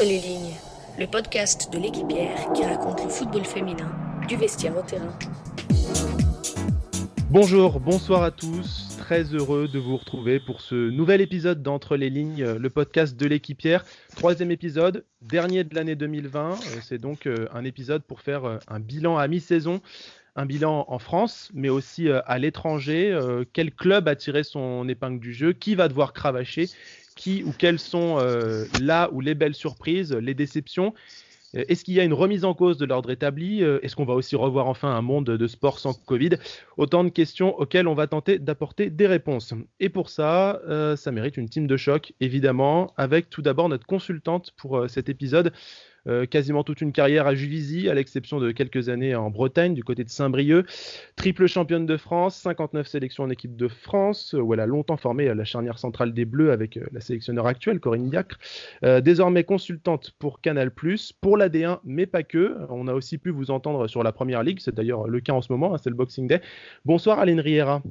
Entre les lignes, le podcast de l'équipière qui raconte le football féminin du vestiaire au terrain. Bonjour, bonsoir à tous, très heureux de vous retrouver pour ce nouvel épisode d'Entre les lignes, le podcast de l'équipière. 3e épisode, dernier de l'année 2020, c'est donc un épisode pour faire un bilan à mi-saison. Un bilan en France, mais aussi à l'étranger. Quel club a tiré son épingle du jeu? Qui va devoir cravacher? Qui ou quelles sont là où les belles surprises, les déceptions? Est-ce qu'il y a une remise en cause de l'ordre établi? Est-ce qu'on va aussi revoir enfin un monde de sport sans Covid? Autant de questions auxquelles on va tenter d'apporter des réponses. Et pour ça, ça mérite une team de choc, évidemment, avec tout d'abord notre consultante pour cet épisode. Quasiment toute une carrière à Juvisy, à l'exception de quelques années en Bretagne, du côté de Saint-Brieuc. Triple championne de France, 59 sélections en équipe de France, où elle a longtemps formé la charnière centrale des Bleus avec la sélectionneur actuelle, Corinne Diacre. Désormais consultante pour Canal+, pour la D1, mais pas que. On a aussi pu vous entendre sur la Première Ligue, c'est d'ailleurs le cas en ce moment, c'est le Boxing Day. Bonsoir Aline Riera.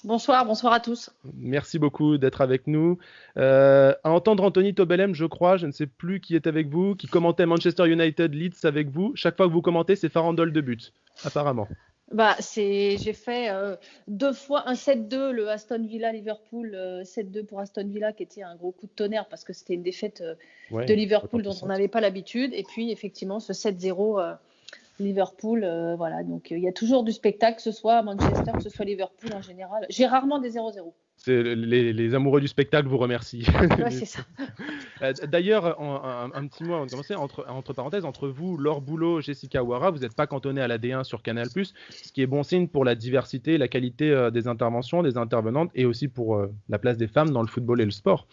Bonsoir à tous. Merci beaucoup d'être avec nous. À entendre Anthony Tobelem, je crois, je ne sais plus qui est avec vous, qui commentait Manchester United Leeds avec vous. Chaque fois que vous commentez, c'est farandole de but, apparemment. J'ai fait 2 fois un 7-2, le Aston Villa Liverpool, 7-2 pour Aston Villa, qui était un gros coup de tonnerre parce que c'était une défaite de Liverpool dont on n'avait pas l'habitude. Et puis effectivement, ce 7-0 Liverpool, voilà. Donc il y a toujours du spectacle, que ce soit à Manchester, que ce soit Liverpool en général. J'ai rarement des 0-0. Les amoureux du spectacle vous remercient. Ouais, c'est ça. D'ailleurs, un petit mot avant de commencer, entre parenthèses, entre vous, Laure Boulot, Jessica Ouara, vous n'êtes pas cantonné à la D1 sur Canal+, ce qui est bon signe pour la diversité, la qualité des interventions, des intervenantes, et aussi pour la place des femmes dans le football et le sport.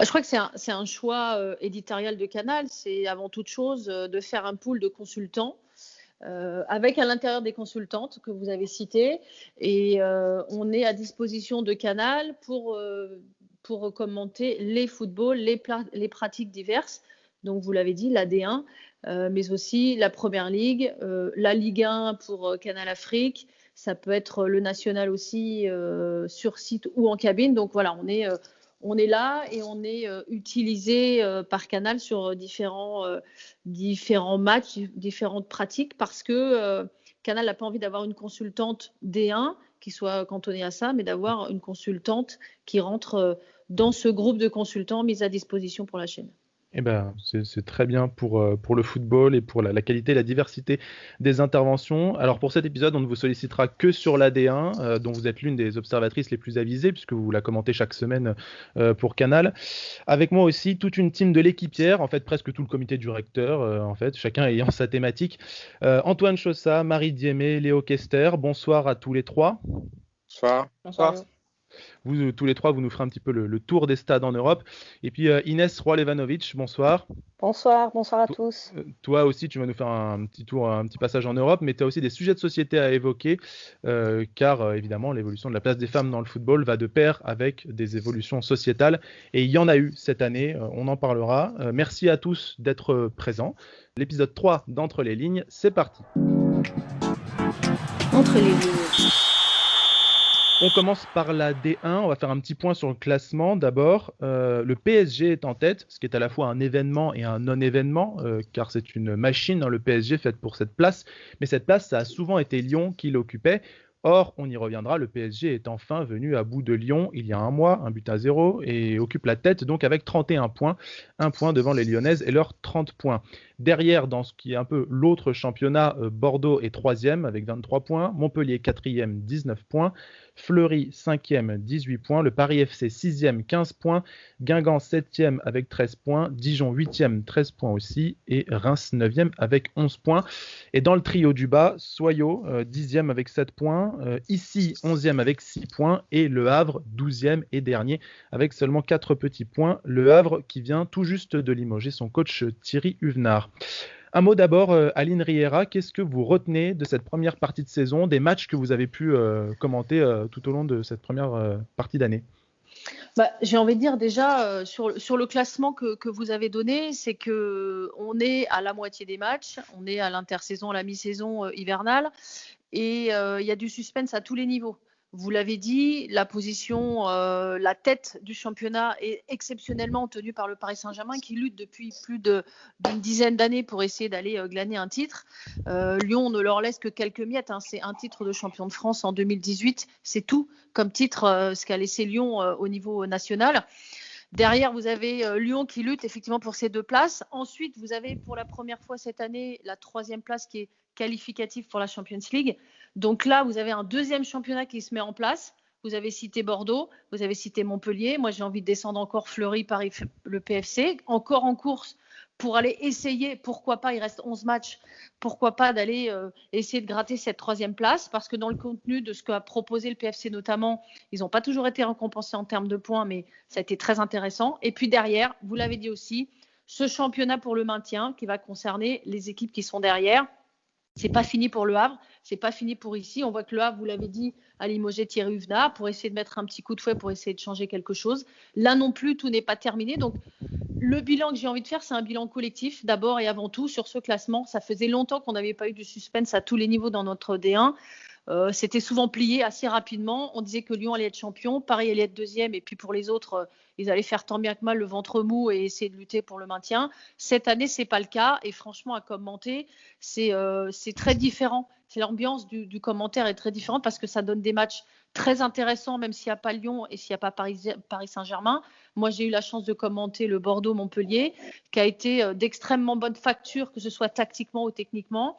Je crois que c'est un choix éditorial de Canal. C'est avant toute chose de faire un pool de consultants avec à l'intérieur des consultantes que vous avez citées. Et on est à disposition de Canal pour commenter les footballs, les pratiques diverses. Donc, vous l'avez dit, la D1, mais aussi la Première Ligue, la Ligue 1 pour Canal Afrique. Ça peut être le national aussi sur site ou en cabine. Donc, voilà, on est là et on est utilisé par Canal sur différents matchs, différentes pratiques parce que Canal n'a pas envie d'avoir une consultante D1 qui soit cantonnée à ça, mais d'avoir une consultante qui rentre dans ce groupe de consultants mis à disposition pour la chaîne. Eh ben, c'est très bien pour le football et pour la qualité et la diversité des interventions. Alors pour cet épisode, on ne vous sollicitera que sur la D1, dont vous êtes l'une des observatrices les plus avisées, puisque vous la commentez chaque semaine pour Canal. Avec moi aussi, toute une team de l'équipière, en fait presque tout le comité du recteur, en fait, chacun ayant sa thématique. Antoine Chaussat, Marie Diémé, Léo Kester, bonsoir à tous les trois. Bonsoir. Vous, tous les trois, vous nous ferez un petit peu le tour des stades en Europe. Et puis Inès Roy-Levanovic, bonsoir. Bonsoir à tous. Toi aussi, tu vas nous faire un petit tour, un petit passage en Europe, mais tu as aussi des sujets de société à évoquer, car évidemment, l'évolution de la place des femmes dans le football va de pair avec des évolutions sociétales. Et il y en a eu cette année, on en parlera. Merci à tous d'être présents. L'épisode 3 d'Entre les lignes, c'est parti. Entre les lignes. On commence par la D1, on va faire un petit point sur le classement. D'abord, le PSG est en tête, ce qui est à la fois un événement et un non-événement, car c'est une machine, le PSG, faite pour cette place. Mais cette place, ça a souvent été Lyon qui l'occupait. Or, on y reviendra, le PSG est enfin venu à bout de Lyon il y a un mois, 1-0, et occupe la tête donc avec 31 points, 1 point devant les Lyonnaises et leurs 30 points. Derrière, dans ce qui est un peu l'autre championnat, Bordeaux est 3e avec 23 points, Montpellier 4e, 19 points, Fleury 5e, 18 points, le Paris FC 6e, 15 points, Guingamp 7e avec 13 points, Dijon 8e, 13 points aussi, et Reims 9e avec 11 points. Et dans le trio du bas, Soyaux 10e avec 7 points, Issy 11e avec 6 points, et Le Havre 12e et dernier avec seulement 4 petits points. Le Havre qui vient tout juste de limoger son coach Thierry Huvenard. Un mot d'abord, Aline Riera, qu'est-ce que vous retenez de cette première partie de saison, des matchs que vous avez pu commenter tout au long de cette première partie d'année? J'ai envie de dire déjà sur le classement que vous avez donné, c'est qu'on est à la moitié des matchs, on est à l'intersaison, à la mi-saison hivernale, et il y a du suspense à tous les niveaux. Vous l'avez dit, la position, la tête du championnat est exceptionnellement tenue par le Paris Saint-Germain qui lutte depuis plus d'une dizaine d'années pour essayer d'aller glaner un titre. Lyon ne leur laisse que quelques miettes. C'est un titre de champion de France en 2018. C'est tout comme titre, ce qu'a laissé Lyon au niveau national. Derrière, vous avez Lyon qui lutte effectivement pour ces 2 places. Ensuite, vous avez pour la première fois cette année la 3e place qui est qualificative pour la Champions League. Donc là, vous avez un 2e championnat qui se met en place. Vous avez cité Bordeaux, vous avez cité Montpellier. Moi, j'ai envie de descendre encore Fleury, Paris, le PFC, encore en course pour aller essayer, pourquoi pas, il reste 11 matchs, pourquoi pas d'aller essayer de gratter cette 3e place, parce que dans le contenu de ce qu'a proposé le PFC notamment, ils n'ont pas toujours été récompensés en termes de points, mais ça a été très intéressant. Et puis derrière, vous l'avez dit aussi, ce championnat pour le maintien qui va concerner les équipes qui sont derrière. C'est pas fini pour le Havre, c'est pas fini pour ici. On voit que le Havre, vous l'avez dit, a limogé Thierry Huvenat pour essayer de mettre un petit coup de fouet, pour essayer de changer quelque chose. Là non plus, tout n'est pas terminé. Donc, le bilan que j'ai envie de faire, c'est un bilan collectif, d'abord et avant tout, sur ce classement. Ça faisait longtemps qu'on n'avait pas eu du suspense à tous les niveaux dans notre D1. C'était souvent plié assez rapidement. On disait que Lyon allait être champion, Paris allait être 2e, et puis pour les autres, ils allaient faire tant bien que mal le ventre mou et essayer de lutter pour le maintien. Cette année, c'est pas le cas, et franchement, à commenter, c'est très différent. L'ambiance du commentaire est très différente parce que ça donne des matchs très intéressants, même s'il n'y a pas Lyon et s'il n'y a pas Paris Saint-Germain. Moi, j'ai eu la chance de commenter le Bordeaux-Montpellier, qui a été d'extrêmement bonne facture, que ce soit tactiquement ou techniquement.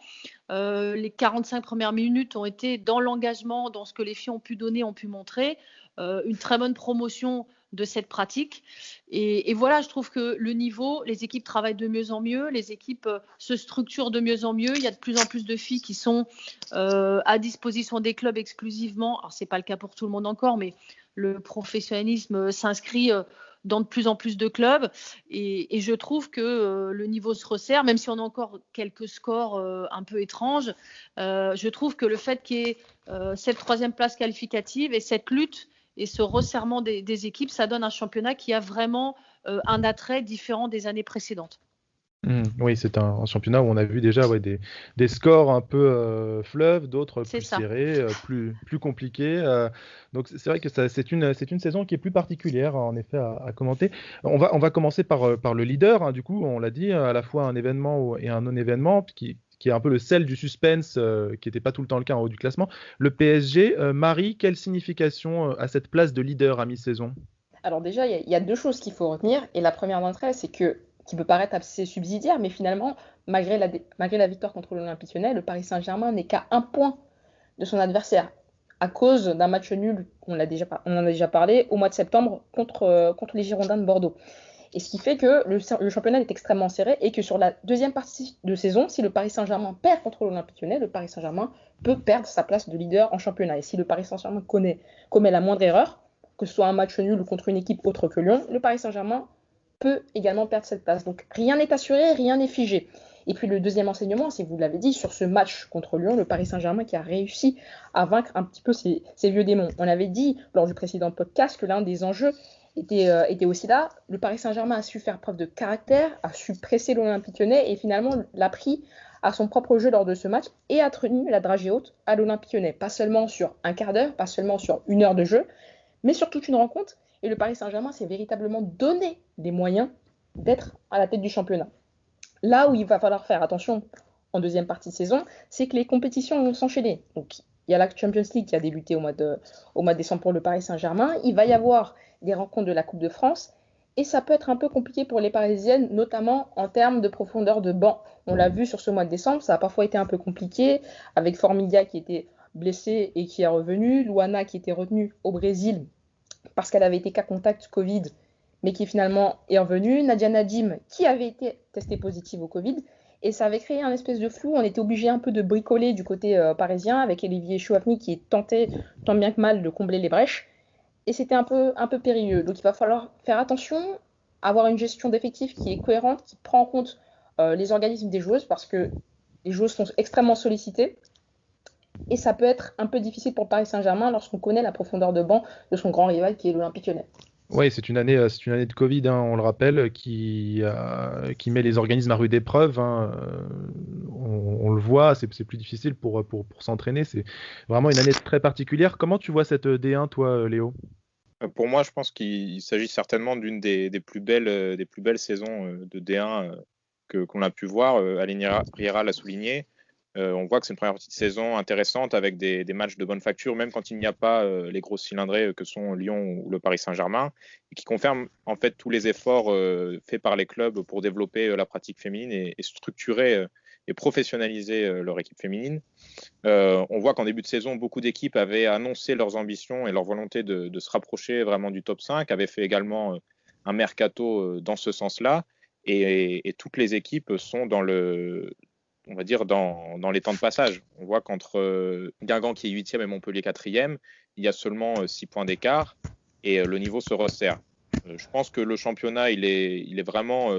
Les 45 premières minutes ont été dans l'engagement, dans ce que les filles ont pu donner, ont pu montrer. Une très bonne promotion de cette pratique. Et voilà, je trouve que le niveau, les équipes travaillent de mieux en mieux, les équipes se structurent de mieux en mieux. Il y a de plus en plus de filles qui sont à disposition des clubs exclusivement. Alors, ce n'est pas le cas pour tout le monde encore, mais le professionnalisme s'inscrit dans de plus en plus de clubs. Et je trouve que le niveau se resserre, même si on a encore quelques scores un peu étranges. Je trouve que le fait qu'il y ait cette 3e place qualificative et cette lutte et ce resserrement des équipes, ça donne un championnat qui a vraiment un attrait différent des années précédentes. Oui, c'est un championnat où on a vu déjà des scores un peu fleuves, d'autres plus serrés, plus compliqués. Donc c'est vrai que c'est une saison qui est plus particulière en effet à commenter. On va commencer par le leader, du coup, on l'a dit, à la fois un événement et un non-événement qui est un peu le sel du suspense, qui n'était pas tout le temps le cas en haut du classement. Le PSG, Marie, quelle signification a cette place de leader à mi-saison ? Alors déjà, il y a 2 choses qu'il faut retenir. Et la première d'entre elles, c'est qui peut paraître assez subsidiaire, mais finalement, malgré la victoire contre l'Olympique Lyonnais, le Paris Saint-Germain n'est qu'à 1 point de son adversaire, à cause d'un match nul, on en a déjà parlé, au mois de septembre contre les Girondins de Bordeaux. Et ce qui fait que le championnat est extrêmement serré et que sur la 2e partie de saison, si le Paris Saint-Germain perd contre l'Olympique Lyonnais, le Paris Saint-Germain peut perdre sa place de leader en championnat. Et si le Paris Saint-Germain commet la moindre erreur, que ce soit un match nul ou contre une équipe autre que Lyon, le Paris Saint-Germain peut également perdre cette place. Donc rien n'est assuré, rien n'est figé. Et puis le deuxième enseignement, c'est, vous l'avez dit, sur ce match contre Lyon, le Paris Saint-Germain qui a réussi à vaincre un petit peu ces vieux démons. On avait dit lors du précédent podcast que l'un des enjeux était aussi là. Le Paris Saint-Germain a su faire preuve de caractère, a su presser l'Olympique Lyonnais et finalement l'a pris à son propre jeu lors de ce match et a tenu la dragée haute à l'Olympique Lyonnais. Pas seulement sur un quart d'heure, pas seulement sur 1 heure de jeu, mais sur toute une rencontre. Et le Paris Saint-Germain s'est véritablement donné des moyens d'être à la tête du championnat. Là où il va falloir faire attention en deuxième partie de saison, c'est que les compétitions vont s'enchaîner. Donc, il y a la Champions League qui a débuté au mois de décembre pour le Paris Saint-Germain. Il va y avoir des rencontres de la Coupe de France. Et ça peut être un peu compliqué pour les Parisiennes, notamment en termes de profondeur de banc. On l'a vu sur ce mois de décembre, ça a parfois été un peu compliqué, avec Formiga qui était blessée et qui est revenu, Luana qui était retenue au Brésil parce qu'elle avait été cas contact Covid, mais qui finalement est revenue, Nadia Nadim qui avait été testée positive au Covid, et ça avait créé un espèce de flou. On était obligé un peu de bricoler du côté parisien, avec Olivier Chouafny qui tentait tant bien que mal de combler les brèches, et c'était un peu périlleux. Donc il va falloir faire attention, avoir une gestion d'effectifs qui est cohérente, qui prend en compte les organismes des joueuses, parce que les joueuses sont extrêmement sollicitées, et ça peut être un peu difficile pour Paris Saint-Germain lorsqu'on connaît la profondeur de banc de son grand rival qui est l'Olympique Lyonnais. Oui, c'est une année de Covid, hein, on le rappelle, qui met les organismes à rude épreuve, hein. On le voit, c'est plus difficile pour s'entraîner. C'est vraiment une année très particulière. Comment tu vois cette D1, toi, Léo? Pour moi, je pense qu'il s'agit certainement d'une des plus belles saisons de D1 qu'on a pu voir. Aline Riera l'a souligné. On voit que c'est une première partie de saison intéressante avec des matchs de bonne facture, même quand il n'y a pas les grosses cylindrées que sont Lyon ou le Paris Saint-Germain, et qui confirme en fait tous les efforts faits par les clubs pour développer la pratique féminine et structurer et professionnaliser leur équipe féminine. On voit qu'en début de saison, beaucoup d'équipes avaient annoncé leurs ambitions et leur volonté de se rapprocher vraiment du top 5, avaient fait également un mercato dans ce sens-là, et toutes les équipes sont on va dire, dans les temps de passage. On voit qu'entre Guingamp qui est 8e et Montpellier 4e, il y a seulement 6 points d'écart et le niveau se resserre. Je pense que le championnat, il est vraiment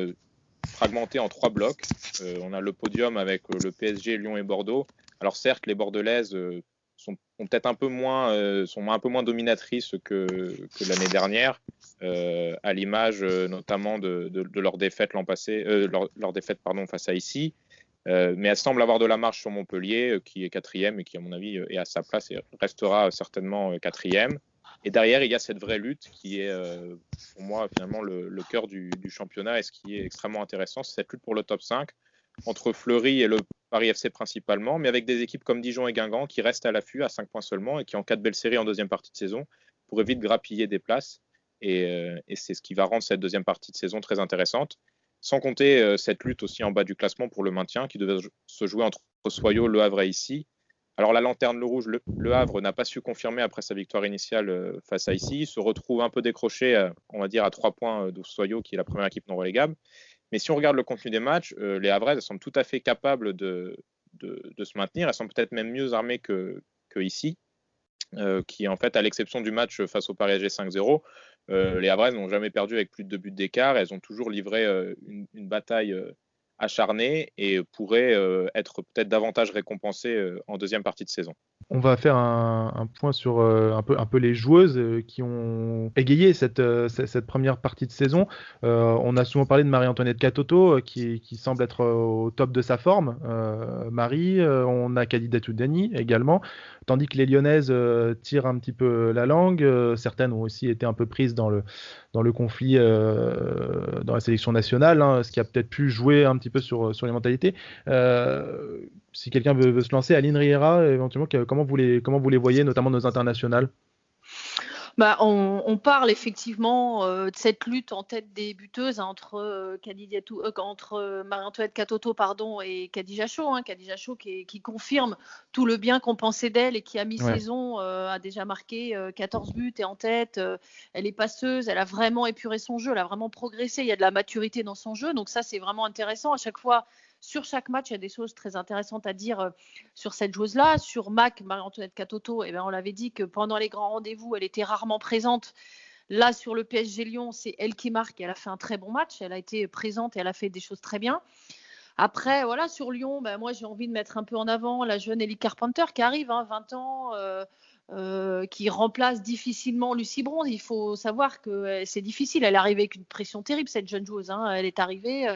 fragmenté en 3 blocs. On a le podium avec le PSG, Lyon et Bordeaux. Alors certes, les Bordelaises sont peut-être un peu moins dominatrices que l'année dernière, à l'image notamment de leur défaite l'an passé, leur défaite face à Issy. Mais elle semble avoir de la marge sur Montpellier, qui est 4e et qui, à mon avis, est à sa place et restera certainement 4e. Et derrière, il y a cette vraie lutte qui est, pour moi, finalement, le cœur du championnat et ce qui est extrêmement intéressant, c'est cette lutte pour le top 5 entre Fleury et le Paris FC principalement, mais avec des équipes comme Dijon et Guingamp qui restent à l'affût à 5 points seulement et qui, en cas de belle série en deuxième partie de saison, pourraient vite grappiller des places. Et c'est ce qui va rendre cette deuxième partie de saison très intéressante. Sans compter cette lutte aussi en bas du classement pour le maintien qui devait se jouer entre Soyaux, Le Havre et Issy. Alors la lanterne le rouge, le Havre n'a pas su confirmer après sa victoire initiale face à Issy. Il se retrouve un peu décroché, on va dire, à 3 points de Soyaux, qui est la première équipe non relégable. Mais si on regarde le contenu des matchs, les Havraises semblent tout à fait capables de se maintenir. Elles sont peut-être même mieux armées que Issy, qui en fait, à l'exception du match face au Paris SG 5-0, les Havraises n'ont jamais perdu avec plus de 2 buts d'écart. Elles ont toujours livré une bataille acharnée et pourraient être peut-être davantage récompensées en deuxième partie de saison. On va faire un point sur un peu les joueuses qui ont égayé cette première partie de saison. On a souvent parlé de Marie-Antoinette Katoto qui semble être au top de sa forme. Marie, on a Kadidiatou Dani également, tandis que les Lyonnaises tirent un petit peu la langue. Certaines ont aussi été un peu prises dans le conflit dans la sélection nationale, hein, ce qui a peut-être pu jouer un petit peu sur les mentalités. Si quelqu'un veut se lancer, Aline Riera, éventuellement, comment vous les voyez, notamment nos internationales? On parle effectivement de cette lutte en tête des buteuses entre Marie-Antoinette Katoto et Khadija Chaud. Khadija Chaud qui confirme tout le bien qu'on pensait d'elle et qui à mi-saison a déjà marqué 14 buts et en tête. Elle est passeuse, elle a vraiment épuré son jeu, elle a vraiment progressé, il y a de la maturité dans son jeu. Donc ça, c'est vraiment intéressant. À chaque fois, sur chaque match, il y a des choses très intéressantes à dire sur cette joueuse-là. Sur Marie-Antoinette Katoto, on l'avait dit que pendant les grands rendez-vous, elle était rarement présente. Là, sur le PSG Lyon, c'est elle qui marque. Elle a fait un très bon match. Elle a été présente et elle a fait des choses très bien. Après, voilà, sur Lyon, moi, j'ai envie de mettre un peu en avant la jeune Ellie Carpenter qui arrive, 20 ans, qui remplace difficilement Lucie Bronze. Il faut savoir que c'est difficile. Elle est arrivée avec une pression terrible, cette jeune joueuse. Elle est arrivée,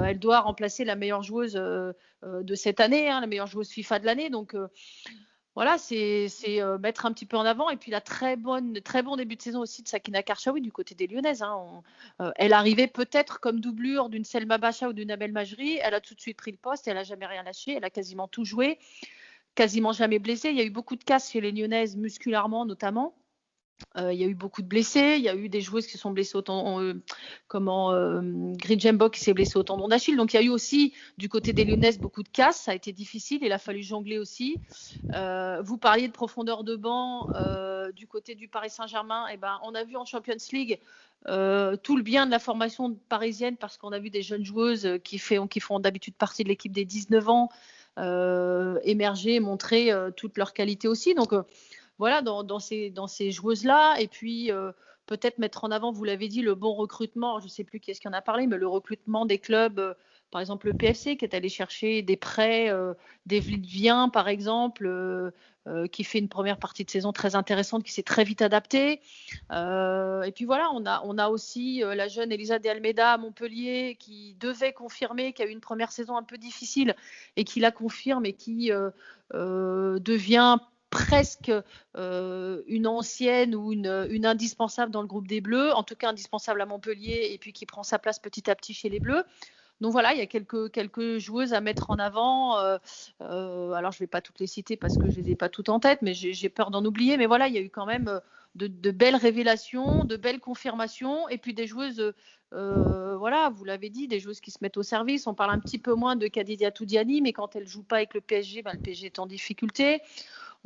elle doit remplacer la meilleure joueuse de cette année, la meilleure joueuse FIFA de l'année. Donc, voilà, c'est mettre un petit peu en avant. Et puis, la très bon début de saison aussi de Sakina Karchaoui du côté des Lyonnaises. Elle arrivait peut-être comme doublure d'une Selma Bacha ou d'une Amel Majri. Elle a tout de suite pris le poste et elle n'a jamais rien lâché. Elle a quasiment tout joué, quasiment jamais blessée. Il y a eu beaucoup de casses chez les Lyonnaises, musculairement notamment. Il y a eu beaucoup de blessés, il y a eu des joueuses qui sont blessées Gridjembo qui s'est blessé au tendon d'Achille. Donc il y a eu aussi du côté des Lyonnaises beaucoup de casses, ça a été difficile, il a fallu jongler aussi. Vous parliez de profondeur de banc du côté du Paris Saint-Germain. On a vu en Champions League tout le bien de la formation parisienne parce qu'on a vu des jeunes joueuses qui font d'habitude partie de l'équipe des 19 ans émerger, montrer toute leur qualité aussi. Donc voilà, dans ces joueuses-là. Et puis, peut-être mettre en avant, vous l'avez dit, le bon recrutement. Je ne sais plus qui est-ce qui en a parlé, mais le recrutement des clubs par exemple le PFC qui est allé chercher des prêts, d'Evelyne Viens par exemple, qui fait une première partie de saison très intéressante, qui s'est très vite adaptée. Et puis voilà, on a aussi la jeune Elisa de Almeida à Montpellier qui devait confirmer, qui a eu une première saison un peu difficile et qui la confirme et qui devient presque une ancienne ou une indispensable dans le groupe des Bleus, en tout cas indispensable à Montpellier et puis qui prend sa place petit à petit chez les Bleus. Donc voilà, il y a quelques joueuses à mettre en avant. Alors je ne vais pas toutes les citer parce que je ne les ai pas toutes en tête, mais j'ai peur d'en oublier. Mais voilà, il y a eu quand même de belles révélations, de belles confirmations, et puis des joueuses, voilà, vous l'avez dit, des joueuses qui se mettent au service. On parle un petit peu moins de Khadija Toudiani, mais quand elle ne joue pas avec le PSG, le PSG est en difficulté.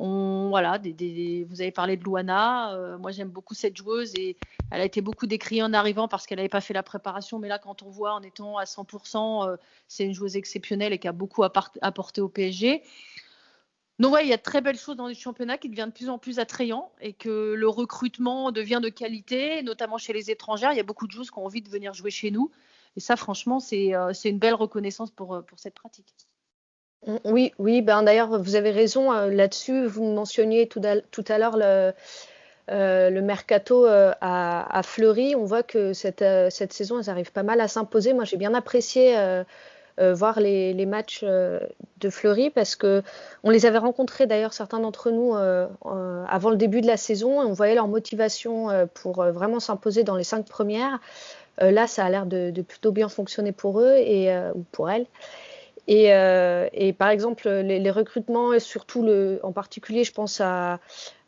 Voilà, vous avez parlé de Luana. Moi, j'aime beaucoup cette joueuse et elle a été beaucoup décriée en arrivant parce qu'elle n'avait pas fait la préparation. Mais là, quand on voit en étant à 100%, c'est une joueuse exceptionnelle et qui a beaucoup apporté au PSG. Donc, ouais, il y a de très belles choses dans le championnat qui devient de plus en plus attrayant et que le recrutement devient de qualité, notamment chez les étrangères. Il y a beaucoup de joueuses qui ont envie de venir jouer chez nous. Et ça, franchement, c'est une belle reconnaissance pour cette pratique. Oui, d'ailleurs, vous avez raison là-dessus. Vous mentionniez tout à l'heure le mercato à Fleury. On voit que cette saison, elles arrivent pas mal à s'imposer. Moi, j'ai bien apprécié voir les matchs de Fleury parce que on les avait rencontrés d'ailleurs, certains d'entre nous, avant le début de la saison. Et on voyait leur motivation pour vraiment s'imposer dans les 5 premières. Là, ça a l'air de plutôt bien fonctionner pour eux ou pour elles. Et par exemple, les recrutements, et surtout en particulier, je pense à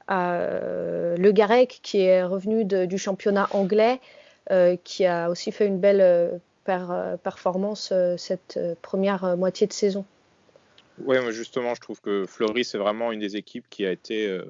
Le Garec, qui est revenu du championnat anglais, qui a aussi fait une belle performance cette première moitié de saison. Oui, moi justement, je trouve que Fleury, c'est vraiment une des équipes qui a été...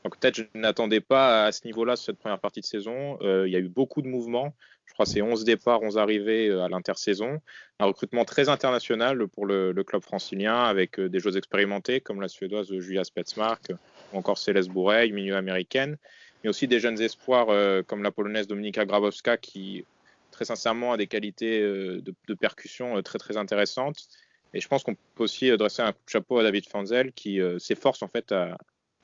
Donc peut-être je n'attendais pas à ce niveau-là sur cette première partie de saison. Il y a eu beaucoup de mouvements. Je crois que c'est 11 départs, 11 arrivées à l'intersaison. Un recrutement très international pour le club francilien avec des joueuses expérimentées comme la Suédoise Julia Spetsmark ou encore Céleste Bourreil, milieu américaine. Mais aussi des jeunes espoirs comme la Polonaise Dominika Grabowska qui, très sincèrement, a des qualités de percussion très très intéressantes. Et je pense qu'on peut aussi dresser un coup de chapeau à David Fanzel qui s'efforce en fait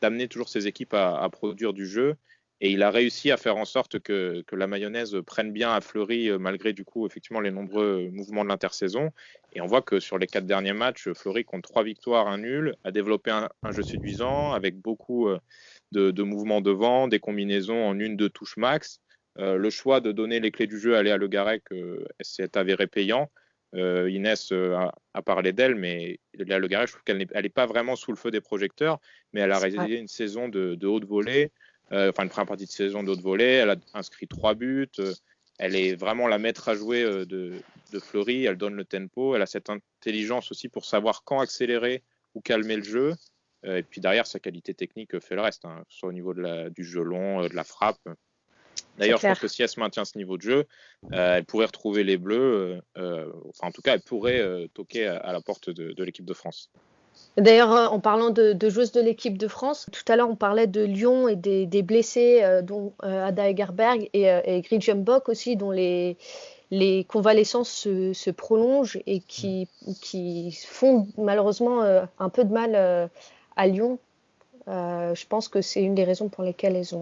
d'amener toujours ses équipes à produire du jeu. Et il a réussi à faire en sorte que la mayonnaise prenne bien à Fleury, malgré du coup effectivement les nombreux mouvements de l'intersaison. Et on voit que sur les 4 derniers matchs, Fleury compte 3 victoires, 1 nul, a développé un jeu séduisant avec beaucoup de mouvements devant, des combinaisons en 1-2 touches max. Le choix de donner les clés du jeu à Léa Le Garec s'est avéré payant. Inès a parlé d'elle, mais Léa Le Garec, je trouve qu'elle n'est pas vraiment sous le feu des projecteurs, mais elle a réalisé une saison de haute volée. Une première partie de saison de haute volée, elle a inscrit 3 buts, elle est vraiment la maître à jouer de Fleury, elle donne le tempo, elle a cette intelligence aussi pour savoir quand accélérer ou calmer le jeu, et puis derrière sa qualité technique fait le reste, que ce soit au niveau du jeu long, de la frappe. D'ailleurs, je pense que si elle se maintient ce niveau de jeu, elle pourrait retrouver les Bleus, en tout cas elle pourrait toquer à la porte de l'équipe de France. D'ailleurs, en parlant de joueuses de l'équipe de France, tout à l'heure on parlait de Lyon et des blessés, dont Ada Egerberg et Gridjem Bock aussi, dont les convalescences se prolongent et qui font malheureusement un peu de mal à Lyon. Je pense que c'est une des raisons pour lesquelles elles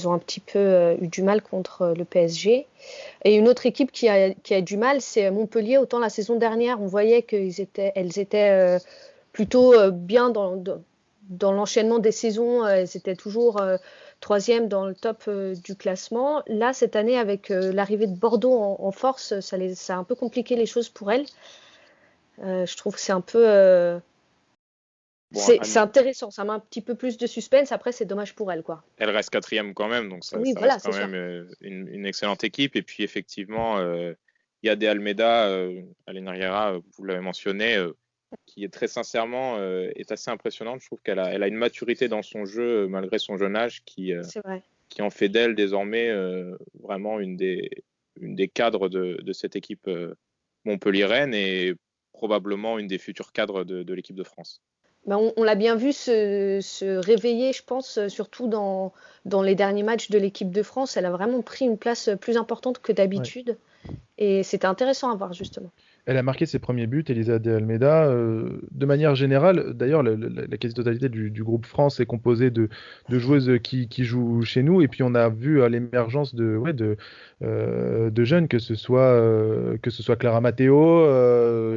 ont un petit peu eu du mal contre le PSG. Et une autre équipe qui a du mal, c'est Montpellier. Autant la saison dernière, on voyait qu'elles étaient plutôt bien dans l'enchaînement des saisons. Elles étaient toujours 3e dans le top du classement. Là, cette année, avec l'arrivée de Bordeaux en force, ça a un peu compliqué les choses pour elles. Je trouve que c'est un peu... c'est intéressant, ça met un petit peu plus de suspense. Après, c'est dommage pour elles, quoi. Elle reste 4e quand même, donc ça reste quand même une excellente équipe. Et puis, effectivement, il y a des Almeida, Alena Riera, vous l'avez mentionné, qui est très sincèrement est assez impressionnante. Je trouve qu'elle a une maturité dans son jeu, malgré son jeune âge, qui en fait d'elle désormais vraiment une des cadres de cette équipe montpelliéraine et probablement une des futures cadres de l'équipe de France. On l'a bien vu se réveiller, je pense, surtout dans les derniers matchs de l'équipe de France. Elle a vraiment pris une place plus importante que d'habitude. Ouais. Et c'était intéressant à voir, justement. Elle a marqué ses premiers buts, Elisa de Almeida. De manière générale, d'ailleurs, la quasi-totalité du groupe France est composée de joueuses qui jouent chez nous. Et puis, on a vu l'émergence de jeunes, que ce soit Clara Matteo,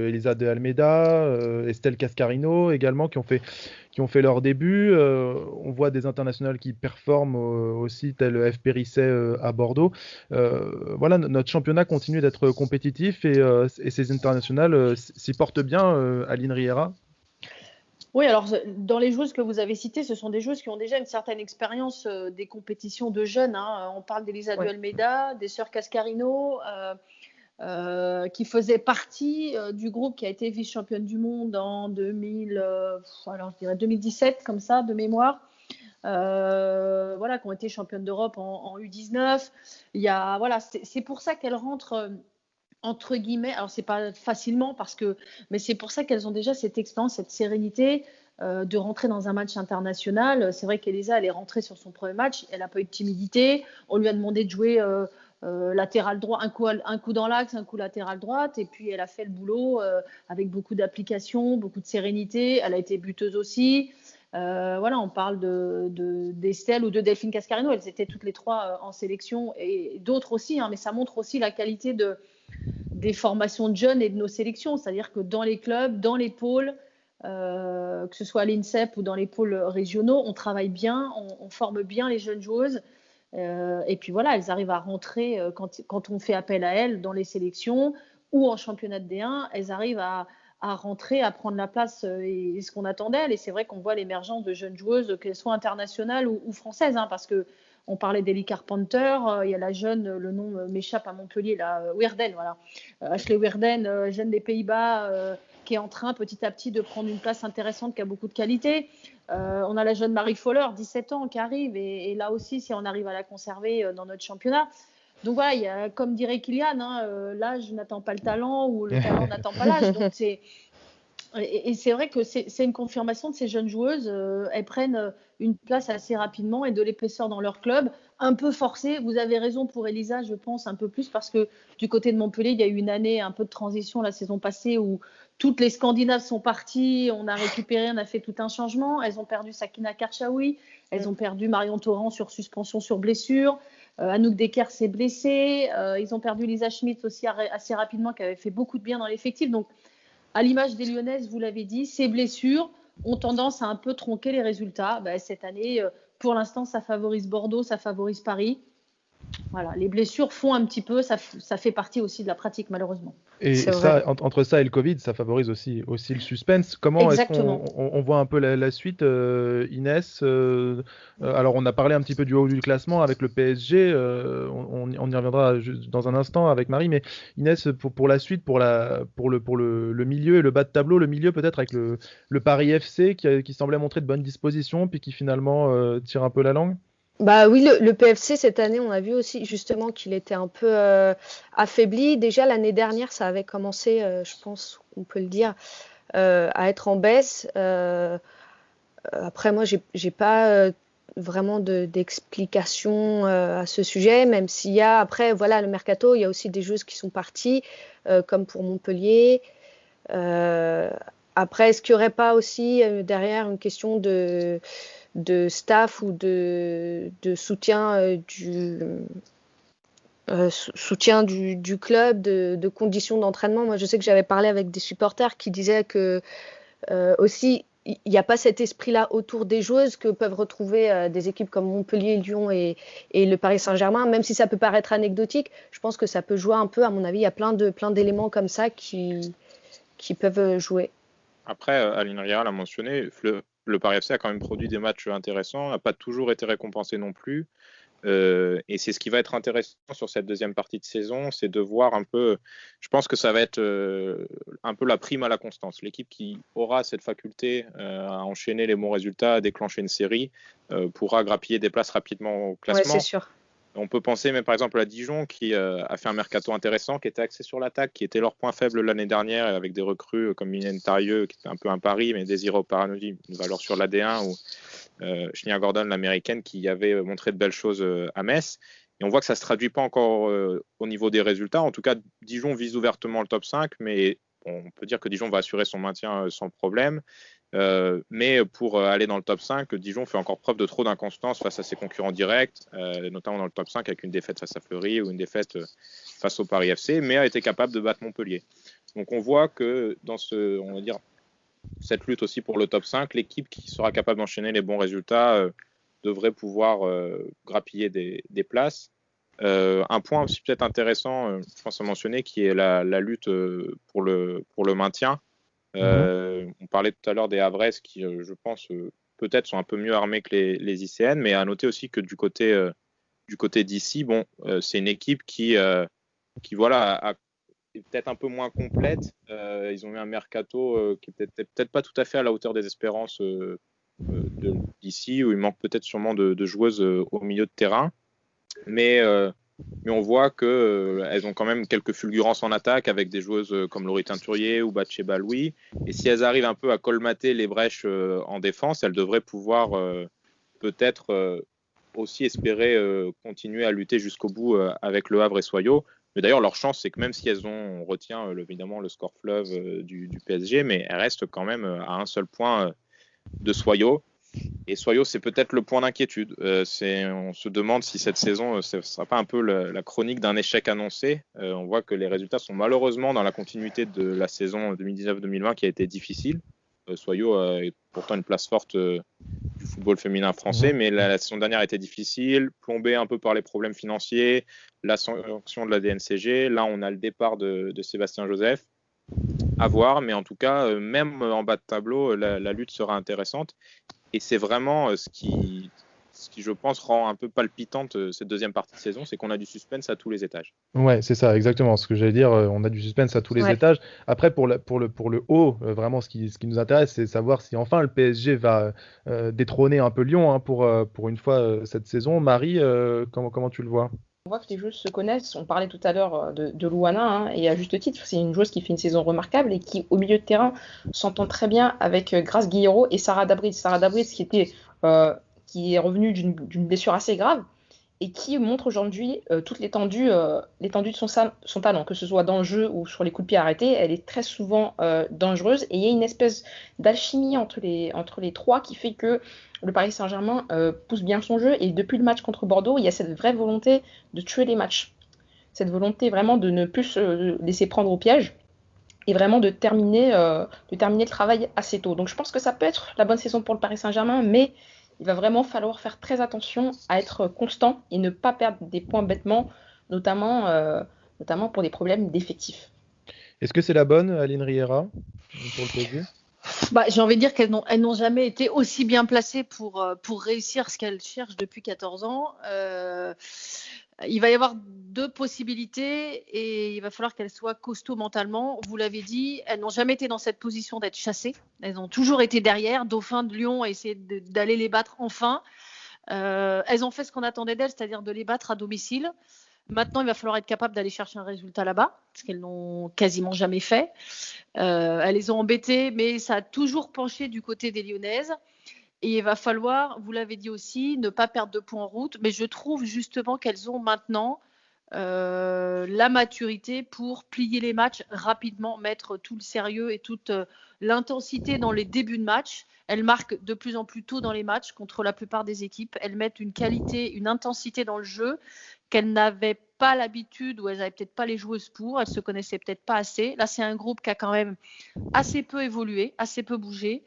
Elisa de Almeida, Estelle Cascarino également, qui ont fait leur début. On voit des internationales qui performent aussi, tel F. Périsset à Bordeaux. Voilà, notre championnat continue d'être compétitif et ces internationales s'y portent bien, Aline Riera. Oui, alors dans les joueuses que vous avez citées, ce sont des joueuses qui ont déjà une certaine expérience des compétitions de jeunes. On parle d'Elisa de Almeida, des sœurs Cascarino, qui faisaient partie du groupe qui a été vice-championne du monde en 2017, comme ça, de mémoire. Qui ont été championnes d'Europe en U19. C'est pour ça qu'elles rentrent entre guillemets, alors c'est pas facilement mais c'est pour ça qu'elles ont déjà cette expérience, cette sérénité de rentrer dans un match international. C'est vrai qu'Elisa, elle est rentrée sur son premier match, elle n'a pas eu de timidité. On lui a demandé de jouer latéral droit, un coup dans l'axe, un coup latéral droite, et puis elle a fait le boulot avec beaucoup d'application, beaucoup de sérénité. Elle a été buteuse aussi. On parle d'Estelle ou de Delphine Cascarino. Elles étaient toutes les trois en sélection et d'autres aussi, mais ça montre aussi la qualité des formations de jeunes et de nos sélections. C'est-à-dire que dans les clubs, dans les pôles, que ce soit à l'INSEP ou dans les pôles régionaux, on travaille bien, on forme bien les jeunes joueuses. Et puis voilà, elles arrivent à rentrer quand on fait appel à elles dans les sélections ou en championnat de D1, elles arrivent à rentrer, à prendre la place et ce qu'on attendait d'elles. Et c'est vrai qu'on voit l'émergence de jeunes joueuses, qu'elles soient internationales ou françaises, parce que on parlait d'Ellie Carpenter, il y a la jeune, le nom m'échappe à Montpellier, Weerden, voilà. Ashley Weerden, jeune des Pays-Bas, qui est en train petit à petit de prendre une place intéressante, qui a beaucoup de qualité. On a la jeune Marie Foller, 17 ans, qui arrive, et là aussi, si on arrive à la conserver dans notre championnat. Donc voilà, comme dirait Kylian, l'âge n'attend pas le talent, ou le talent n'attend pas l'âge. Donc et c'est vrai que c'est une confirmation de ces jeunes joueuses. Elles prennent une place assez rapidement et de l'épaisseur dans leur club. Un peu forcé, vous avez raison pour Elisa, je pense, un peu plus, parce que du côté de Montpellier, il y a eu une année un peu de transition la saison passée où toutes les Scandinaves sont parties, on a récupéré, on a fait tout un changement. Elles ont perdu Sakina Karchaoui, elles ont perdu Marion Torrent sur suspension sur blessure. Anouk Decker s'est blessée. Ils ont perdu Lisa Schmidt aussi assez rapidement, qui avait fait beaucoup de bien dans l'effectif. Donc, à l'image des Lyonnaises, vous l'avez dit, ces blessures ont tendance à un peu tronquer les résultats. Cette année, pour l'instant, ça favorise Bordeaux, ça favorise Paris. Voilà, les blessures font un petit peu, ça fait partie aussi de la pratique, malheureusement. Et ça, entre ça et le Covid, ça favorise aussi le suspense. Comment est-ce qu'on voit un peu la suite, Inès? Alors, on a parlé un petit peu du haut du classement avec le PSG. On y reviendra dans un instant avec Marie. Mais Inès, pour la suite, pour le milieu et le bas de tableau, le milieu peut-être avec le Paris FC qui semblait montrer de bonnes dispositions, puis qui finalement tire un peu la langue. Oui, le PFC cette année, on a vu aussi justement qu'il était un peu affaibli. Déjà l'année dernière, ça avait commencé, je pense qu'on peut le dire, à être en baisse. Après, moi, j'ai pas vraiment d'explication à ce sujet, même s'il y a après, voilà, le mercato, il y a aussi des joueuses qui sont parties, comme pour Montpellier. Après, est-ce qu'il n'y aurait pas aussi derrière une question de staff ou de soutien soutien du club, de conditions d'entraînement? Moi, je sais que j'avais parlé avec des supporters qui disaient que aussi, il n'y a pas cet esprit-là autour des joueuses que peuvent retrouver des équipes comme Montpellier, Lyon et le Paris Saint-Germain. Même si ça peut paraître anecdotique, je pense que ça peut jouer un peu. À mon avis, il y a plein d'éléments comme ça qui peuvent jouer. Après, Aline Riera l'a mentionné, le Paris FC a quand même produit des matchs intéressants, n'a pas toujours été récompensé non plus. Et c'est ce qui va être intéressant sur cette deuxième partie de saison, c'est de voir un peu, je pense que ça va être un peu la prime à la constance. L'équipe qui aura cette faculté à enchaîner les bons résultats, à déclencher une série, pourra grappiller des places rapidement au classement. Ouais, c'est sûr. On peut penser même par exemple à Dijon qui a fait un mercato intéressant, qui était axé sur l'attaque, qui était leur point faible l'année dernière, avec des recrues comme Mylène Tarieux qui était un peu un pari, mais Désirée Paranovi, une valeur sur l'AD1, ou Shania Gordon, l'américaine, qui avait montré de belles choses à Metz. Et on voit que ça ne se traduit pas encore au niveau des résultats. En tout cas, Dijon vise ouvertement le top 5, mais on peut dire que Dijon va assurer son maintien sans problème. Mais pour aller dans le top 5, Dijon fait encore preuve de trop d'inconstance face à ses concurrents directs, notamment dans le top 5 avec une défaite face à Fleury ou une défaite face au Paris FC, mais a été capable de battre Montpellier. Donc on voit que dans cette lutte aussi pour le top 5, l'équipe qui sera capable d'enchaîner les bons résultats devrait pouvoir grappiller des places. Un point aussi peut-être intéressant, je pense à mentionner, qui est la lutte pour le maintien. On parlait tout à l'heure des Havrais qui, je pense, peut-être sont un peu mieux armés que les ICN, mais à noter aussi que du côté d'ici, c'est une équipe qui voilà, est peut-être un peu moins complète. Ils ont eu un mercato qui est peut-être pas tout à fait à la hauteur des espérances d'ici, où il manque peut-être sûrement de joueuses au milieu de terrain. Mais on voit qu'elles ont quand même quelques fulgurances en attaque avec des joueuses comme Laurie Teinturier ou Batsheba Louis. Et si elles arrivent un peu à colmater les brèches en défense, elles devraient pouvoir peut-être aussi espérer continuer à lutter jusqu'au bout avec Le Havre et Soyaux. Mais d'ailleurs, leur chance, c'est que même si on retient évidemment le score fleuve du PSG, mais elles restent quand même à un seul point de Soyaux. Et Soyaux, c'est peut-être le point d'inquiétude. On se demande si cette saison, ce ne sera pas un peu la chronique d'un échec annoncé. On voit que les résultats sont malheureusement dans la continuité de la saison 2019-2020 qui a été difficile. Soyaux est pourtant une place forte du football féminin français, mais la saison dernière a été difficile, plombée un peu par les problèmes financiers, la sanction de la DNCG. Là, on a le départ de Sébastien Joseph. À voir, mais en tout cas, même en bas de tableau, la lutte sera intéressante. Et c'est vraiment ce qui, je pense, rend un peu palpitante cette deuxième partie de saison, c'est qu'on a du suspense à tous les étages. Ouais, c'est ça, exactement. Ce que j'allais dire, on a du suspense à tous les étages. Après, pour le haut, vraiment, ce qui nous intéresse, c'est savoir si enfin le PSG va détrôner un peu Lyon pour une fois cette saison. Marie, comment tu le vois? On voit que les joueuses se connaissent. On parlait tout à l'heure de Louana, et à juste titre, c'est une joueuse qui fait une saison remarquable et qui, au milieu de terrain, s'entend très bien avec Grace Guillero et Sarah Dabritz. Sarah Dabritz qui est revenue d'une blessure assez grave et qui montre aujourd'hui toute l'étendue de son talent, que ce soit dans le jeu ou sur les coups de pied arrêtés. Elle est très souvent dangereuse et il y a une espèce d'alchimie entre les trois qui fait que le Paris Saint-Germain pousse bien son jeu, et depuis le match contre Bordeaux, il y a cette vraie volonté de tuer les matchs. Cette volonté vraiment de ne plus se laisser prendre au piège et vraiment de terminer le travail assez tôt. Donc je pense que ça peut être la bonne saison pour le Paris Saint-Germain, mais il va vraiment falloir faire très attention à être constant et ne pas perdre des points bêtement, notamment pour des problèmes d'effectifs. Est-ce que c'est la bonne, Aline Riera, pour le PSG ? J'ai envie de dire qu'elles n'ont jamais été aussi bien placées pour réussir ce qu'elles cherchent depuis 14 ans. Il va y avoir deux possibilités et il va falloir qu'elles soient costauds mentalement. Vous l'avez dit, elles n'ont jamais été dans cette position d'être chassées. Elles ont toujours été derrière. Dauphin de Lyon a essayé d'aller les battre enfin. Elles ont fait ce qu'on attendait d'elles, c'est-à-dire de les battre à domicile. Maintenant, il va falloir être capable d'aller chercher un résultat là-bas, parce qu'elles n'ont quasiment jamais fait. Elles les ont embêtées, mais ça a toujours penché du côté des Lyonnaises. Et il va falloir, vous l'avez dit aussi, ne pas perdre de points en route. Mais je trouve justement qu'elles ont maintenant la maturité pour plier les matchs rapidement, mettre tout le sérieux et toute l'intensité dans les débuts de match. Elles marquent de plus en plus tôt dans les matchs contre la plupart des équipes. Elles mettent une qualité, une intensité dans le jeu qu'elles n'avaient pas l'habitude, ou elles n'avaient peut-être pas les joueuses pour. Elles ne se connaissaient peut-être pas assez. Là, c'est un groupe qui a quand même assez peu évolué, assez peu bougé.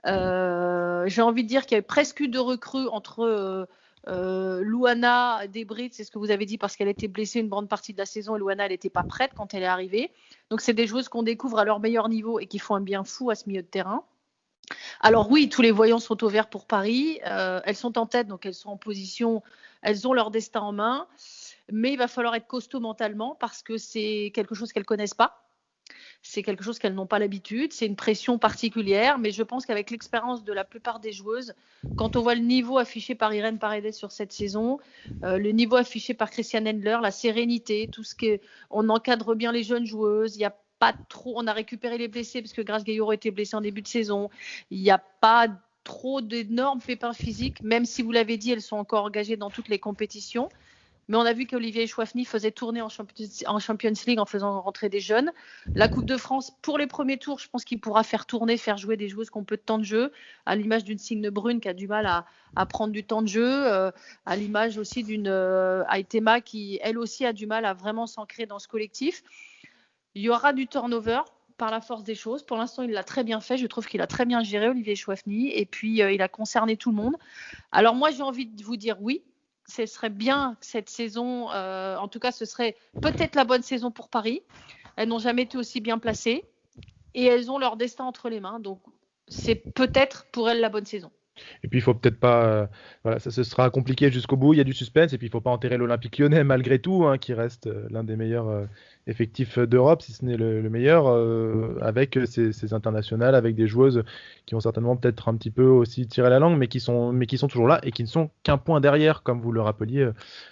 J'ai envie de dire qu'il y avait presque eu de recrues entre Louana, Dabritz, c'est ce que vous avez dit, parce qu'elle était blessée une grande partie de la saison et Louana, elle n'était pas prête quand elle est arrivée. Donc, c'est des joueuses qu'on découvre à leur meilleur niveau et qui font un bien fou à ce milieu de terrain. Alors oui, tous les voyants sont au vert pour Paris. Elles sont en tête, donc elles sont en position, elles ont leur destin en main. Mais il va falloir être costaud mentalement parce que c'est quelque chose qu'elles ne connaissent pas. C'est quelque chose qu'elles n'ont pas l'habitude. C'est une pression particulière. Mais je pense qu'avec l'expérience de la plupart des joueuses, quand on voit le niveau affiché par Irène Paredes sur cette saison, le niveau affiché par Christiane Endler, la sérénité, tout ce que on encadre bien les jeunes joueuses, il y a pas trop, on a récupéré les blessés parce que Grace Guillero était blessée en début de saison. Il n'y a pas trop d'énormes pépins physiques, même si vous l'avez dit, elles sont encore engagées dans toutes les compétitions. Mais on a vu qu'Olivier Chouafny faisait tourner en Champions League en faisant rentrer des jeunes. La Coupe de France, pour les premiers tours, je pense qu'il pourra faire tourner, faire jouer des joueuses qui ont peu de temps de jeu, à l'image d'une Signe Brune qui a du mal à prendre du temps de jeu, à l'image aussi d'une Aitema qui, elle aussi, a du mal à vraiment s'ancrer dans ce collectif. Il y aura du turnover par la force des choses. Pour l'instant, il l'a très bien fait. Je trouve qu'il a très bien géré, Olivier Chouafny. Et puis, il a concerné tout le monde. Alors moi, j'ai envie de vous dire oui. Ce serait bien cette saison. En tout cas, ce serait peut-être la bonne saison pour Paris. Elles n'ont jamais été aussi bien placées. Et elles ont leur destin entre les mains. Donc, c'est peut-être pour elles la bonne saison. Et puis, il faut peut-être pas. Voilà, ça, ce sera compliqué jusqu'au bout. Il y a du suspense. Et puis, il ne faut pas enterrer l'Olympique Lyonnais, malgré tout, hein, qui reste l'un des meilleurs effectifs d'Europe, si ce n'est le meilleur, avec ces internationales, avec des joueuses qui ont certainement peut-être un petit peu aussi tiré la langue, mais qui sont toujours là et qui ne sont qu'un point derrière, comme vous le rappeliez,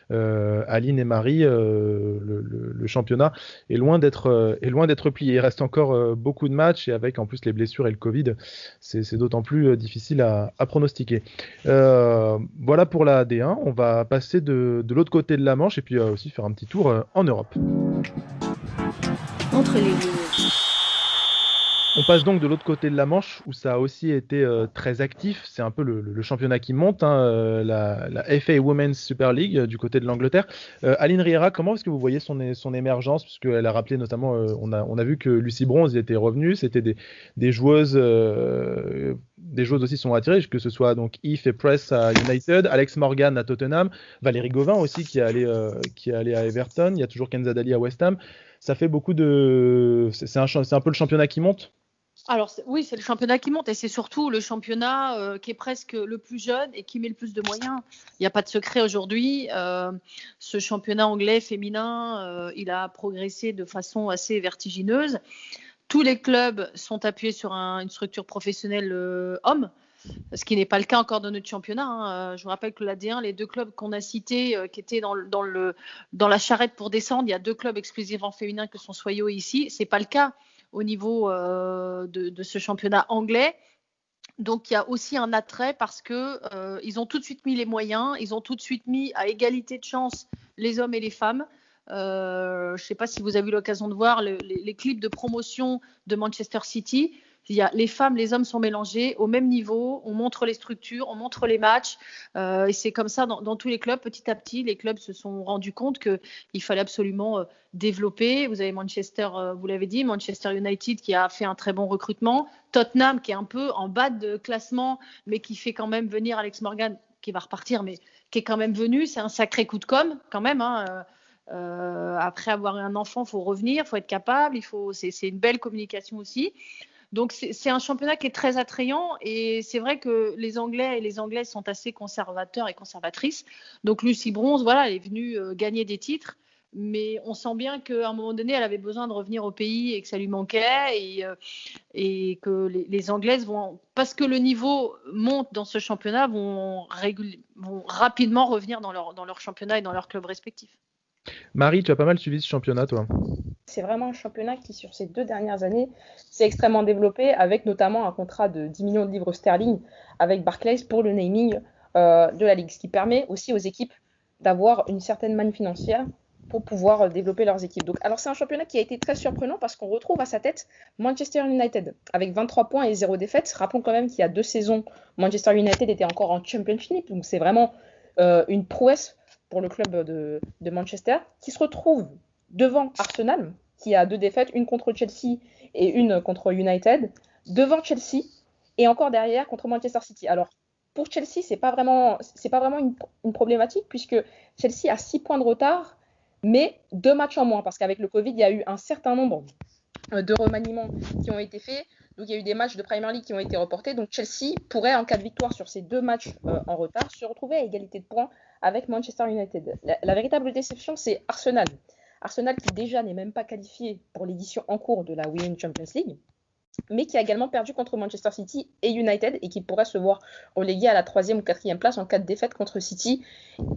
Aline et Marie. Le championnat est loin d'être plié. Il reste encore beaucoup de matchs et avec en plus les blessures et le Covid, c'est d'autant plus difficile à pronostiquer. Voilà pour la D1. On va passer de l'autre côté de la Manche et puis aussi faire un petit tour en Europe. Entre les lignes. On passe donc de l'autre côté de la Manche où ça a aussi été très actif. C'est un peu le championnat qui monte, hein, la FA Women's Super League du côté de l'Angleterre. Aline Riera, comment est-ce que vous voyez son émergence? Puisqu'elle a rappelé notamment, on a vu que Lucy Bronze y était revenue. C'était des joueuses aussi sont attirées, que ce soit donc If et Press à United, Alex Morgan à Tottenham, Valérie Gauvin aussi qui est allée à Everton. Il y a toujours Kenza Dali à West Ham. Ça fait beaucoup de... C'est un peu le championnat qui monte? Alors oui, c'est le championnat qui monte et c'est surtout le championnat qui est presque le plus jeune et qui met le plus de moyens. Il n'y a pas de secret aujourd'hui. Ce championnat anglais féminin, il a progressé de façon assez vertigineuse. Tous les clubs sont appuyés sur une structure professionnelle homme, ce qui n'est pas le cas encore de notre championnat. Hein. Je vous rappelle que la D1, les deux clubs qu'on a cités, qui étaient dans la charrette pour descendre, il y a deux clubs exclusivement féminins que sont Soyo et ici. Ce n'est pas le cas au niveau de ce championnat anglais. Donc, il y a aussi un attrait parce qu'ils ont tout de suite mis les moyens, ils ont tout de suite mis à égalité de chance les hommes et les femmes. Je ne sais pas si vous avez eu l'occasion de voir les clips de promotion de Manchester City. Les femmes, les hommes sont mélangés au même niveau. On montre les structures, on montre les matchs. Et c'est comme ça dans tous les clubs. Petit à petit, les clubs se sont rendus compte qu'il fallait absolument développer. Vous avez Manchester, vous l'avez dit, Manchester United qui a fait un très bon recrutement. Tottenham qui est un peu en bas de classement, mais qui fait quand même venir Alex Morgan, qui va repartir, mais qui est quand même venu. C'est un sacré coup de com' quand même. Hein. Après avoir un enfant, il faut revenir, il faut être capable. C'est une belle communication aussi. Donc, c'est un championnat qui est très attrayant et c'est vrai que les Anglais et les Anglaises sont assez conservateurs et conservatrices. Donc, Lucy Bronze, voilà, elle est venue gagner des titres, mais on sent bien qu'à un moment donné, elle avait besoin de revenir au pays et que ça lui manquait et que les Anglaises vont, parce que le niveau monte dans ce championnat, vont rapidement revenir dans leur championnat et dans leur club respectif. Marie, tu as pas mal suivi ce championnat, toi? C'est vraiment un championnat qui, sur ces 2 dernières années, s'est extrêmement développé, avec notamment un contrat de 10 millions de livres sterling avec Barclays pour le naming de la Ligue, ce qui permet aussi aux équipes d'avoir une certaine manne financière pour pouvoir développer leurs équipes. Donc, alors, c'est un championnat qui a été très surprenant parce qu'on retrouve à sa tête Manchester United avec 23 points et 0 défaite. Rappelons quand même qu'il y a 2 saisons, Manchester United était encore en Championship, donc c'est vraiment une prouesse pour le club de Manchester, qui se retrouve devant Arsenal, qui a 2 défaites, une contre Chelsea et une contre United, devant Chelsea et encore derrière contre Manchester City. Alors, pour Chelsea, c'est pas vraiment une problématique puisque Chelsea a 6 points de retard, mais 2 matchs en moins, parce qu'avec le Covid, il y a eu un certain nombre de remaniements qui ont été faits. Donc, il y a eu des matchs de Premier League qui ont été reportés. Donc, Chelsea pourrait, en cas de victoire sur ces 2 matchs en retard, se retrouver à égalité de points avec Manchester United. La véritable déception, c'est Arsenal. Arsenal qui déjà n'est même pas qualifié pour l'édition en cours de la Women's Champions League, mais qui a également perdu contre Manchester City et United et qui pourrait se voir relégué à la 3e ou 4e place en cas de défaite contre City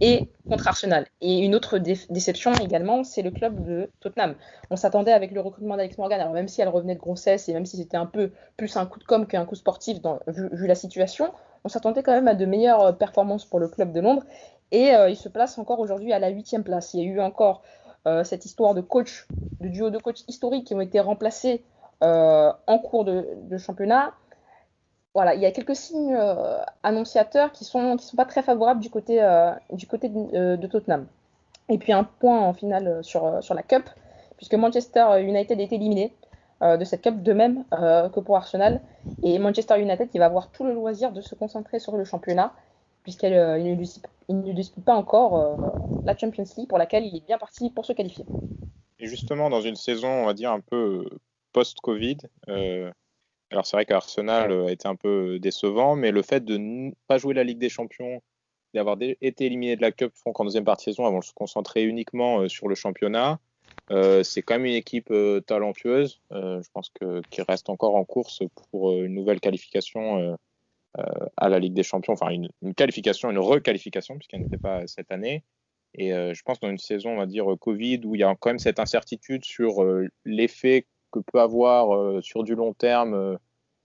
et contre Arsenal. Et une autre déception également, c'est le club de Tottenham. On s'attendait avec le recrutement d'Alex Morgan, alors même si elle revenait de grossesse et même si c'était un peu plus un coup de com' qu'un coup sportif vu la situation, on s'attendait quand même à de meilleures performances pour le club de Londres. Et il se place encore aujourd'hui à la 8e place. Il y a eu encore cette histoire de duo de coachs historiques qui ont été remplacés en cours de championnat. Voilà, il y a quelques signes annonciateurs qui sont pas très favorables du côté de Tottenham. Et puis un point en finale sur la Cup, puisque Manchester United est éliminé de cette Cup, de même que pour Arsenal. Et Manchester United qui va avoir tout le loisir de se concentrer sur le championnat, puisqu'il ne dispute pas encore la Champions League, pour laquelle il est bien parti pour se qualifier. Et justement, dans une saison, on va dire, un peu post-Covid, alors c'est vrai qu'Arsenal a été un peu décevant, mais le fait de ne pas jouer la Ligue des Champions, d'avoir été éliminé de la Cup, font qu'en deuxième partie de saison, elles vont se concentrer uniquement sur le championnat. C'est quand même une équipe talentueuse. Je pense qu'il reste encore en course pour une nouvelle qualification à la Ligue des Champions, enfin une qualification, une requalification, puisqu'elle n'était pas cette année. Et je pense dans une saison, on va dire, Covid, où il y a quand même cette incertitude sur l'effet que peut avoir sur du long terme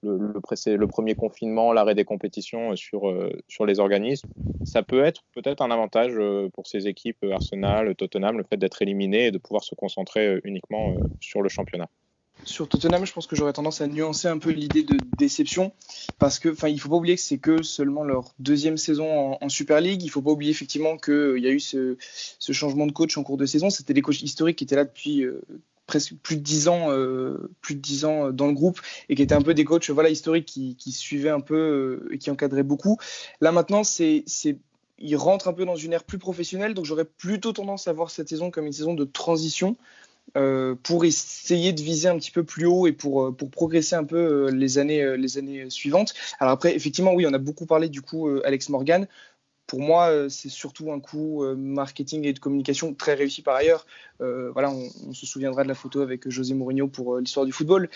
le premier confinement, l'arrêt des compétitions sur les organismes, ça peut être peut-être un avantage pour ces équipes Arsenal, Tottenham, le fait d'être éliminé et de pouvoir se concentrer uniquement sur le championnat. Sur Tottenham, je pense que j'aurais tendance à nuancer un peu l'idée de déception, parce que, il faut pas oublier que c'est que seulement leur deuxième saison en Super League. Il faut pas oublier effectivement qu'il y a eu ce changement de coach en cours de saison. C'était des coachs historiques qui étaient là depuis presque plus de 10 ans dans le groupe, et qui étaient un peu des coachs historiques qui suivaient un peu et qui encadraient beaucoup. Là maintenant, ils rentrent un peu dans une ère plus professionnelle, donc j'aurais plutôt tendance à voir cette saison comme une saison de transition, pour essayer de viser un petit peu plus haut et pour progresser un peu les années suivantes. Alors après, effectivement, oui, on a beaucoup parlé du coup Alex Morgan. Pour moi, c'est surtout un coup marketing et de communication très réussi par ailleurs. On se souviendra de la photo avec José Mourinho pour l'histoire du football.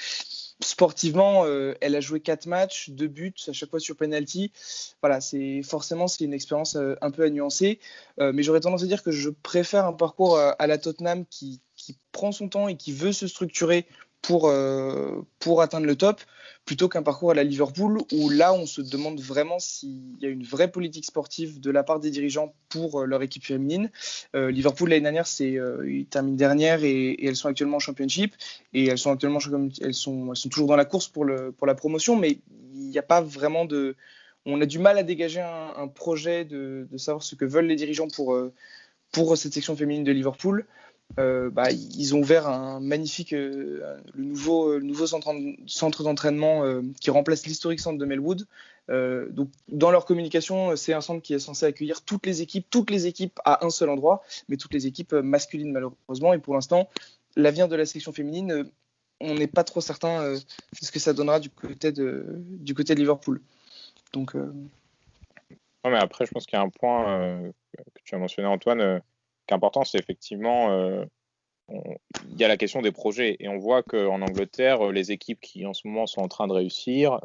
Sportivement, elle a joué 4 matchs, 2 buts, à chaque fois sur penalty. Voilà, c'est une expérience un peu à nuancer. Mais j'aurais tendance à dire que je préfère un parcours à la Tottenham qui prend son temps et qui veut se structurer pour atteindre le top, plutôt qu'un parcours à la Liverpool, où là, on se demande vraiment s'il y a une vraie politique sportive de la part des dirigeants pour leur équipe féminine. Liverpool, l'année dernière, ils terminent dernière et elles sont actuellement en Championship, et elles sont toujours dans la course pour la promotion, mais il n'y a pas vraiment on a du mal à dégager un projet de savoir ce que veulent les dirigeants pour cette section féminine de Liverpool. Ils ont ouvert un magnifique, le nouveau centre d'entraînement qui remplace l'historique centre de Melwood. Donc, dans leur communication, c'est un centre qui est censé accueillir toutes les équipes à un seul endroit, mais toutes les équipes masculines malheureusement. Et pour l'instant, l'avenir de la section féminine, on n'est pas trop certain de ce que ça donnera du côté de Liverpool. Donc, Non, mais après, je pense qu'il y a un point que tu as mentionné, Antoine, qui est important, c'est effectivement, il y a la question des projets. Et on voit qu'en Angleterre, les équipes qui en ce moment sont en train de réussir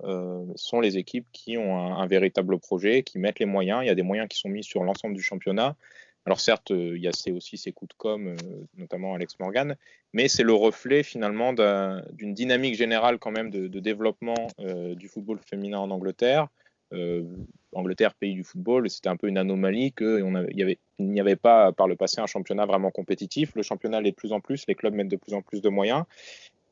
sont les équipes qui ont un véritable projet, qui mettent les moyens. Il y a des moyens qui sont mis sur l'ensemble du championnat. Alors certes, il y a aussi ces coups de com', notamment Alex Morgan, mais c'est le reflet finalement d'une dynamique générale quand même de développement du football féminin en Angleterre. Angleterre, pays du football, c'était un peu une anomalie qu'il n'y avait pas par le passé un championnat vraiment compétitif. Le championnat l'est de plus en plus, les clubs mettent de plus en plus de moyens.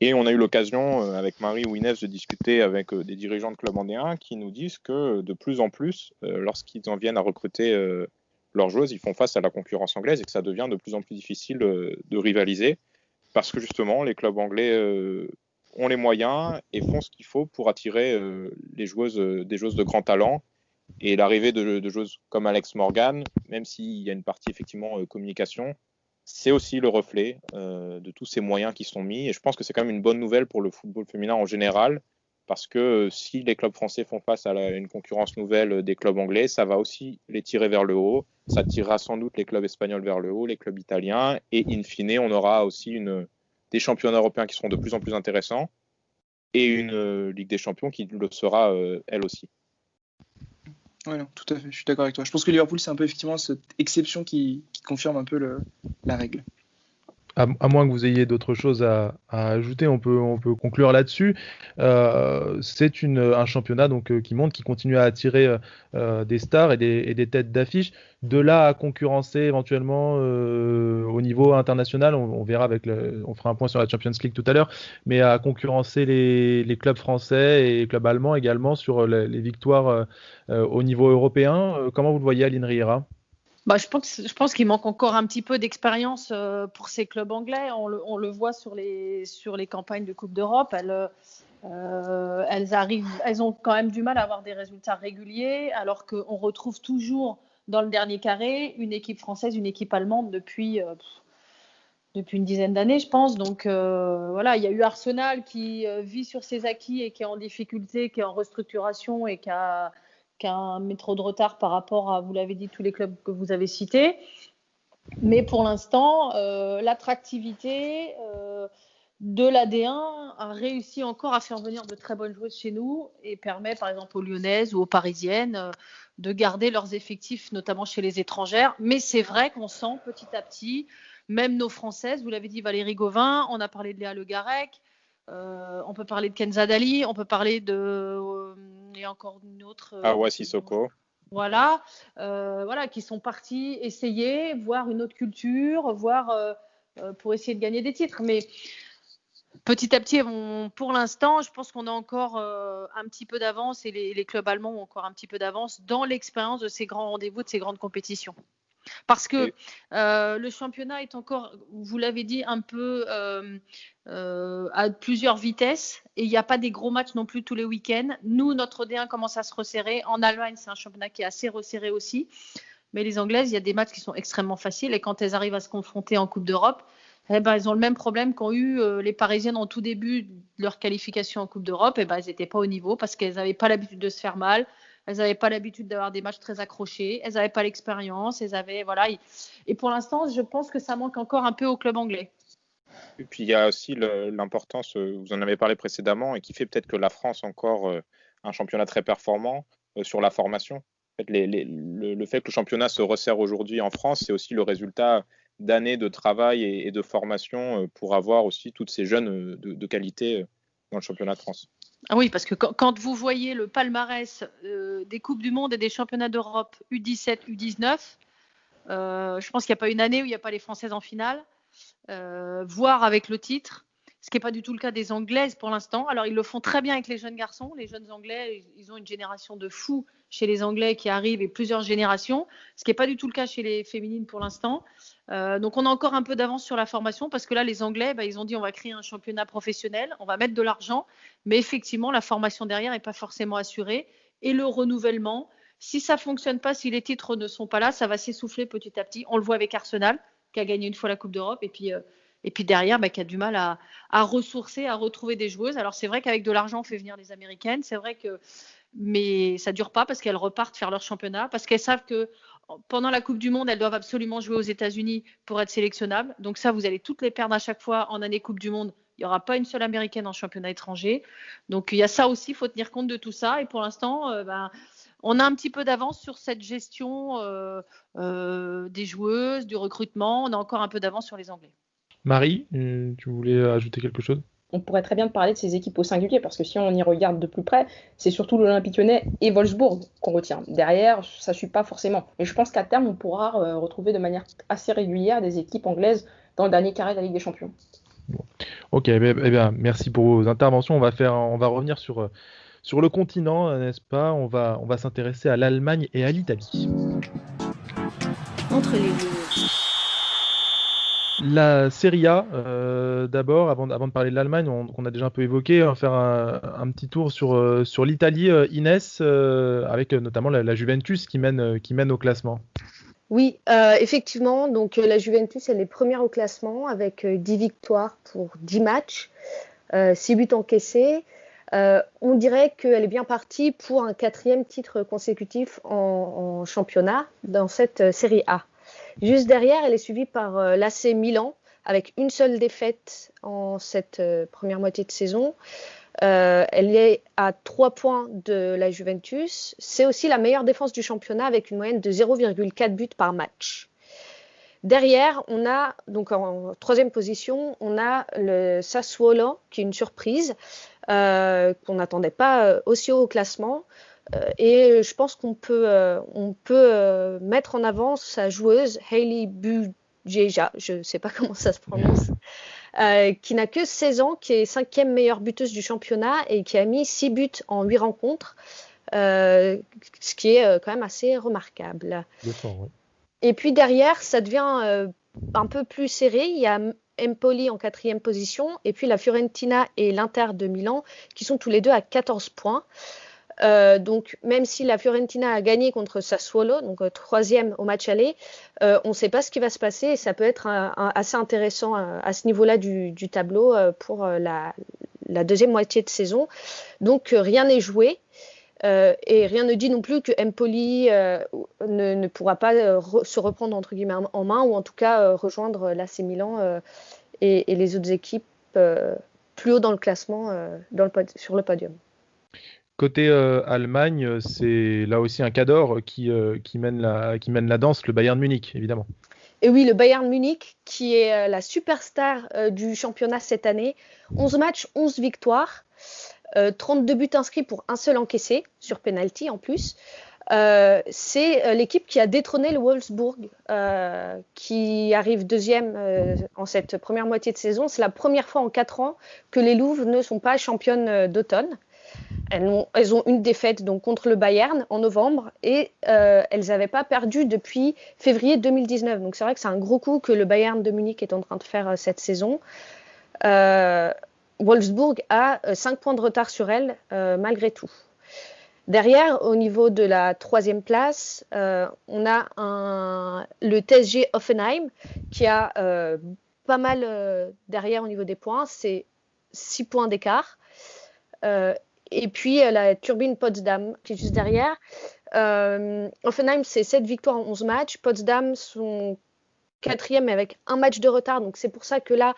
Et on a eu l'occasion, avec Marie ou Inès, de discuter avec des dirigeants de clubs andéens qui nous disent que de plus en plus, lorsqu'ils en viennent à recruter leurs joueuses, ils font face à la concurrence anglaise et que ça devient de plus en plus difficile de rivaliser parce que justement, les clubs anglais ont les moyens et font ce qu'il faut pour attirer des joueuses de grand talent. Et l'arrivée de joueuses comme Alex Morgan, même s'il y a une partie effectivement communication, c'est aussi le reflet de tous ces moyens qui sont mis. Et je pense que c'est quand même une bonne nouvelle pour le football féminin en général, parce que si les clubs français font face à une concurrence nouvelle des clubs anglais, ça va aussi les tirer vers le haut. Ça tirera sans doute les clubs espagnols vers le haut, les clubs italiens, et in fine, on aura aussi des championnats européens qui seront de plus en plus intéressants et une Ligue des Champions qui le sera elle aussi. Oui, non, tout à fait, je suis d'accord avec toi. Je pense que Liverpool, c'est un peu effectivement cette exception qui confirme un peu la règle. À moins que vous ayez d'autres choses à ajouter, on peut conclure là-dessus. C'est un championnat donc, qui monte, qui continue à attirer des stars et des têtes d'affiche. De là à concurrencer éventuellement au niveau international, on verra on fera un point sur la Champions League tout à l'heure, mais à concurrencer les clubs français et les clubs allemands également sur les victoires au niveau européen. Comment vous le voyez, Aline Riera? Bah, je pense qu'il manque encore un petit peu d'expérience pour ces clubs anglais. On le voit sur les campagnes de Coupe d'Europe. Elles ont quand même du mal à avoir des résultats réguliers, alors qu'on retrouve toujours dans le dernier carré une équipe française, une équipe allemande depuis une dizaine d'années, je pense. Donc voilà, il y a eu Arsenal qui vit sur ses acquis et qui est en difficulté, qui est en restructuration et qui a un métro de retard par rapport à, vous l'avez dit, tous les clubs que vous avez cités. Mais pour l'instant, l'attractivité de la D1 a réussi encore à faire venir de très bonnes joueuses chez nous et permet par exemple aux Lyonnaises ou aux Parisiennes de garder leurs effectifs, notamment chez les étrangères. Mais c'est vrai qu'on sent petit à petit, même nos Françaises, vous l'avez dit, Valérie Gauvin, on a parlé de Léa Le Garec, on peut parler de Kenza Dali, on peut parler et encore une autre. Awa Sissoko. Voilà, qui sont partis essayer, voir une autre culture, pour essayer de gagner des titres. Mais petit à petit, pour l'instant, je pense qu'on a encore un petit peu d'avance et les clubs allemands ont encore un petit peu d'avance dans l'expérience de ces grands rendez-vous, de ces grandes compétitions. Parce que le championnat est encore, vous l'avez dit, un peu à plusieurs vitesses et il n'y a pas des gros matchs non plus tous les week-ends. Nous, notre D1 commence à se resserrer. En Allemagne, c'est un championnat qui est assez resserré aussi. Mais les Anglaises, il y a des matchs qui sont extrêmement faciles et quand elles arrivent à se confronter en Coupe d'Europe, elles ont le même problème qu'ont eu les Parisiennes en tout début de leur qualification en Coupe d'Europe. Elles n'étaient pas au niveau parce qu'elles n'avaient pas l'habitude de se faire mal. Elles n'avaient pas l'habitude d'avoir des matchs très accrochés. Elles n'avaient pas l'expérience. Et pour l'instant, je pense que ça manque encore un peu au club anglais. Et puis il y a aussi l'importance, vous en avez parlé précédemment, et qui fait peut-être que la France encore un championnat très performant sur la formation. En fait, le fait que le championnat se resserre aujourd'hui en France, c'est aussi le résultat d'années de travail et de formation pour avoir aussi toutes ces jeunes de qualité dans le championnat de France. Ah oui, parce que quand vous voyez le palmarès des Coupes du Monde et des championnats d'Europe U17, U19, je pense qu'il n'y a pas une année où il n'y a pas les Françaises en finale, voire avec le titre, ce qui n'est pas du tout le cas des Anglaises pour l'instant. Alors, ils le font très bien avec les jeunes garçons. Les jeunes Anglais, ils ont une génération de fous chez les Anglais qui arrivent et plusieurs générations, ce qui n'est pas du tout le cas chez les féminines pour l'instant. Donc, on a encore un peu d'avance sur la formation parce que là, les Anglais, ils ont dit on va créer un championnat professionnel, on va mettre de l'argent, mais effectivement, la formation derrière n'est pas forcément assurée et le renouvellement, si ça ne fonctionne pas, si les titres ne sont pas là, ça va s'essouffler petit à petit. On le voit avec Arsenal qui a gagné une fois la Coupe d'Europe et puis derrière, qui a du mal à ressourcer, à retrouver des joueuses. Alors, c'est vrai qu'avec de l'argent, on fait venir les Américaines. C'est vrai mais ça ne dure pas parce qu'elles repartent faire leur championnat, parce qu'elles savent que pendant la Coupe du Monde, elles doivent absolument jouer aux États-Unis pour être sélectionnables. Donc ça, vous allez toutes les perdre à chaque fois en année Coupe du Monde. Il n'y aura pas une seule Américaine en championnat étranger. Donc, il y a ça aussi, il faut tenir compte de tout ça. Et pour l'instant, on a un petit peu d'avance sur cette gestion des joueuses, du recrutement. On a encore un peu d'avance sur les Anglais. Marie, tu voulais ajouter quelque chose ? On pourrait très bien parler de ces équipes au singulier, parce que si on y regarde de plus près, c'est surtout l'Olympique Lyonnais et Wolfsburg qu'on retient. Derrière, ça ne suit pas forcément. Mais je pense qu'à terme, on pourra retrouver de manière assez régulière des équipes anglaises dans le dernier carré de la Ligue des Champions. Bon. Ok, merci pour vos interventions. On va revenir sur le continent, n'est-ce pas ? On va s'intéresser à l'Allemagne et à l'Italie. Entre les lignes. La Serie A, d'abord, avant de parler de l'Allemagne, qu'on a déjà un peu évoqué, on va faire un petit tour sur l'Italie, Inès, avec notamment la Juventus qui mène au classement. Oui, effectivement, donc la Juventus, elle est première au classement avec 10 victoires pour 10 matchs, 6 buts encaissés. On dirait qu'elle est bien partie pour un 4e titre consécutif en championnat dans cette Serie A. Juste derrière, elle est suivie par l'AC Milan avec une seule défaite en cette première moitié de saison. Elle est à 3 points de la Juventus. C'est aussi la meilleure défense du championnat avec une moyenne de 0,4 buts par match. Derrière, on a, donc en troisième position, on a le Sassuolo, qui est une surprise, qu'on n'attendait pas aussi haut au classement. Et je pense qu'on peut mettre en avant sa joueuse, Hailey Bujeja, je ne sais pas comment ça se prononce, qui n'a que 16 ans, qui est 5e meilleure buteuse du championnat et qui a mis 6 buts en 8 rencontres, ce qui est quand même assez remarquable. Ouais. Et puis derrière, ça devient un peu plus serré. Il y a Empoli en 4e position et puis la Fiorentina et l'Inter de Milan qui sont tous les deux à 14 points. Donc même si la Fiorentina a gagné contre Sassuolo, donc 3e au match aller, on ne sait pas ce qui va se passer et ça peut être assez intéressant à ce niveau-là du tableau pour la deuxième moitié de saison. Donc rien n'est joué. Et rien ne dit non plus que Empoli ne pourra pas se reprendre entre guillemets en main ou en tout cas rejoindre l'AC Milan et les autres équipes plus haut dans le classement sur le podium. Côté Allemagne, c'est là aussi un cadre qui mène la danse, le Bayern Munich, évidemment. Et oui, le Bayern Munich, qui est la superstar du championnat cette année. 11 matchs, 11 victoires, 32 buts inscrits pour un seul encaissé, sur penalty en plus. C'est l'équipe qui a détrôné le Wolfsburg, qui arrive deuxième en cette première moitié de saison. C'est la première fois en 4 ans que les Louves ne sont pas championnes d'automne. Elles ont une défaite donc, contre le Bayern en novembre et elles n'avaient pas perdu depuis février 2019. Donc c'est vrai que c'est un gros coup que le Bayern de Munich est en train de faire cette saison. Wolfsburg a 5 points de retard sur elle malgré tout. Derrière, au niveau de la 3e place, on a le TSG Hoffenheim qui a pas mal derrière au niveau des points. C'est 6 points d'écart. Et puis la Turbine Potsdam qui est juste derrière. Offenheim, c'est 7 victoires en 11 matchs. Potsdam sont 4e avec un match de retard. Donc c'est pour ça que là,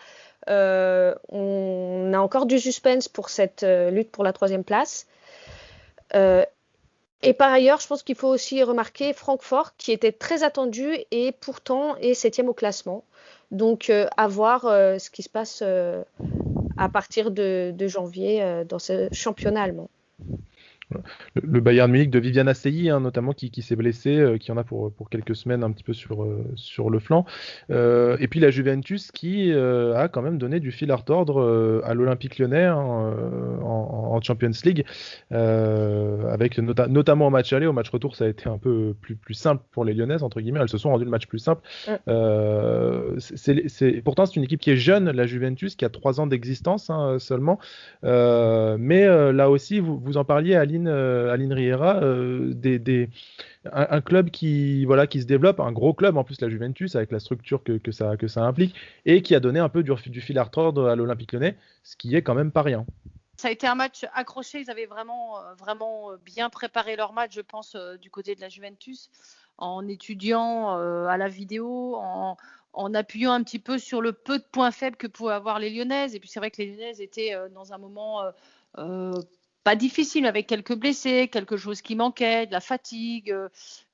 on a encore du suspense pour cette lutte pour la 3e place. Et par ailleurs, je pense qu'il faut aussi remarquer Francfort qui était très attendu et pourtant est 7e au classement. Donc à voir ce qui se passe à partir de janvier dans ce championnat allemand. Le Bayern Munich de Viviane Asseyi, notamment, qui s'est blessé, qui en a pour quelques semaines un petit peu sur le flanc. Et puis la Juventus qui a quand même donné du fil à retordre à l'Olympique Lyonnais en Champions League, avec notamment au match aller. Au match retour, ça a été un peu plus simple pour les Lyonnaises, entre guillemets. Elles se sont rendues le match plus simple. Pourtant, c'est une équipe qui est jeune, la Juventus, qui a 3 ans d'existence seulement. Mais là aussi, vous en parliez, Aline Riera, un club qui se développe, un gros club en plus, la Juventus, avec la structure que ça implique, et qui a donné un peu du fil à retordre à l'Olympique Lyonnais, ce qui est quand même pas rien. Ça a été un match accroché, ils avaient vraiment bien préparé leur match, je pense, du côté de la Juventus, en étudiant à la vidéo, en appuyant un petit peu sur le peu de points faibles que pouvaient avoir les Lyonnaises. Et puis c'est vrai que les Lyonnaises étaient dans un moment pas difficile, avec quelques blessés, quelque chose qui manquait, de la fatigue.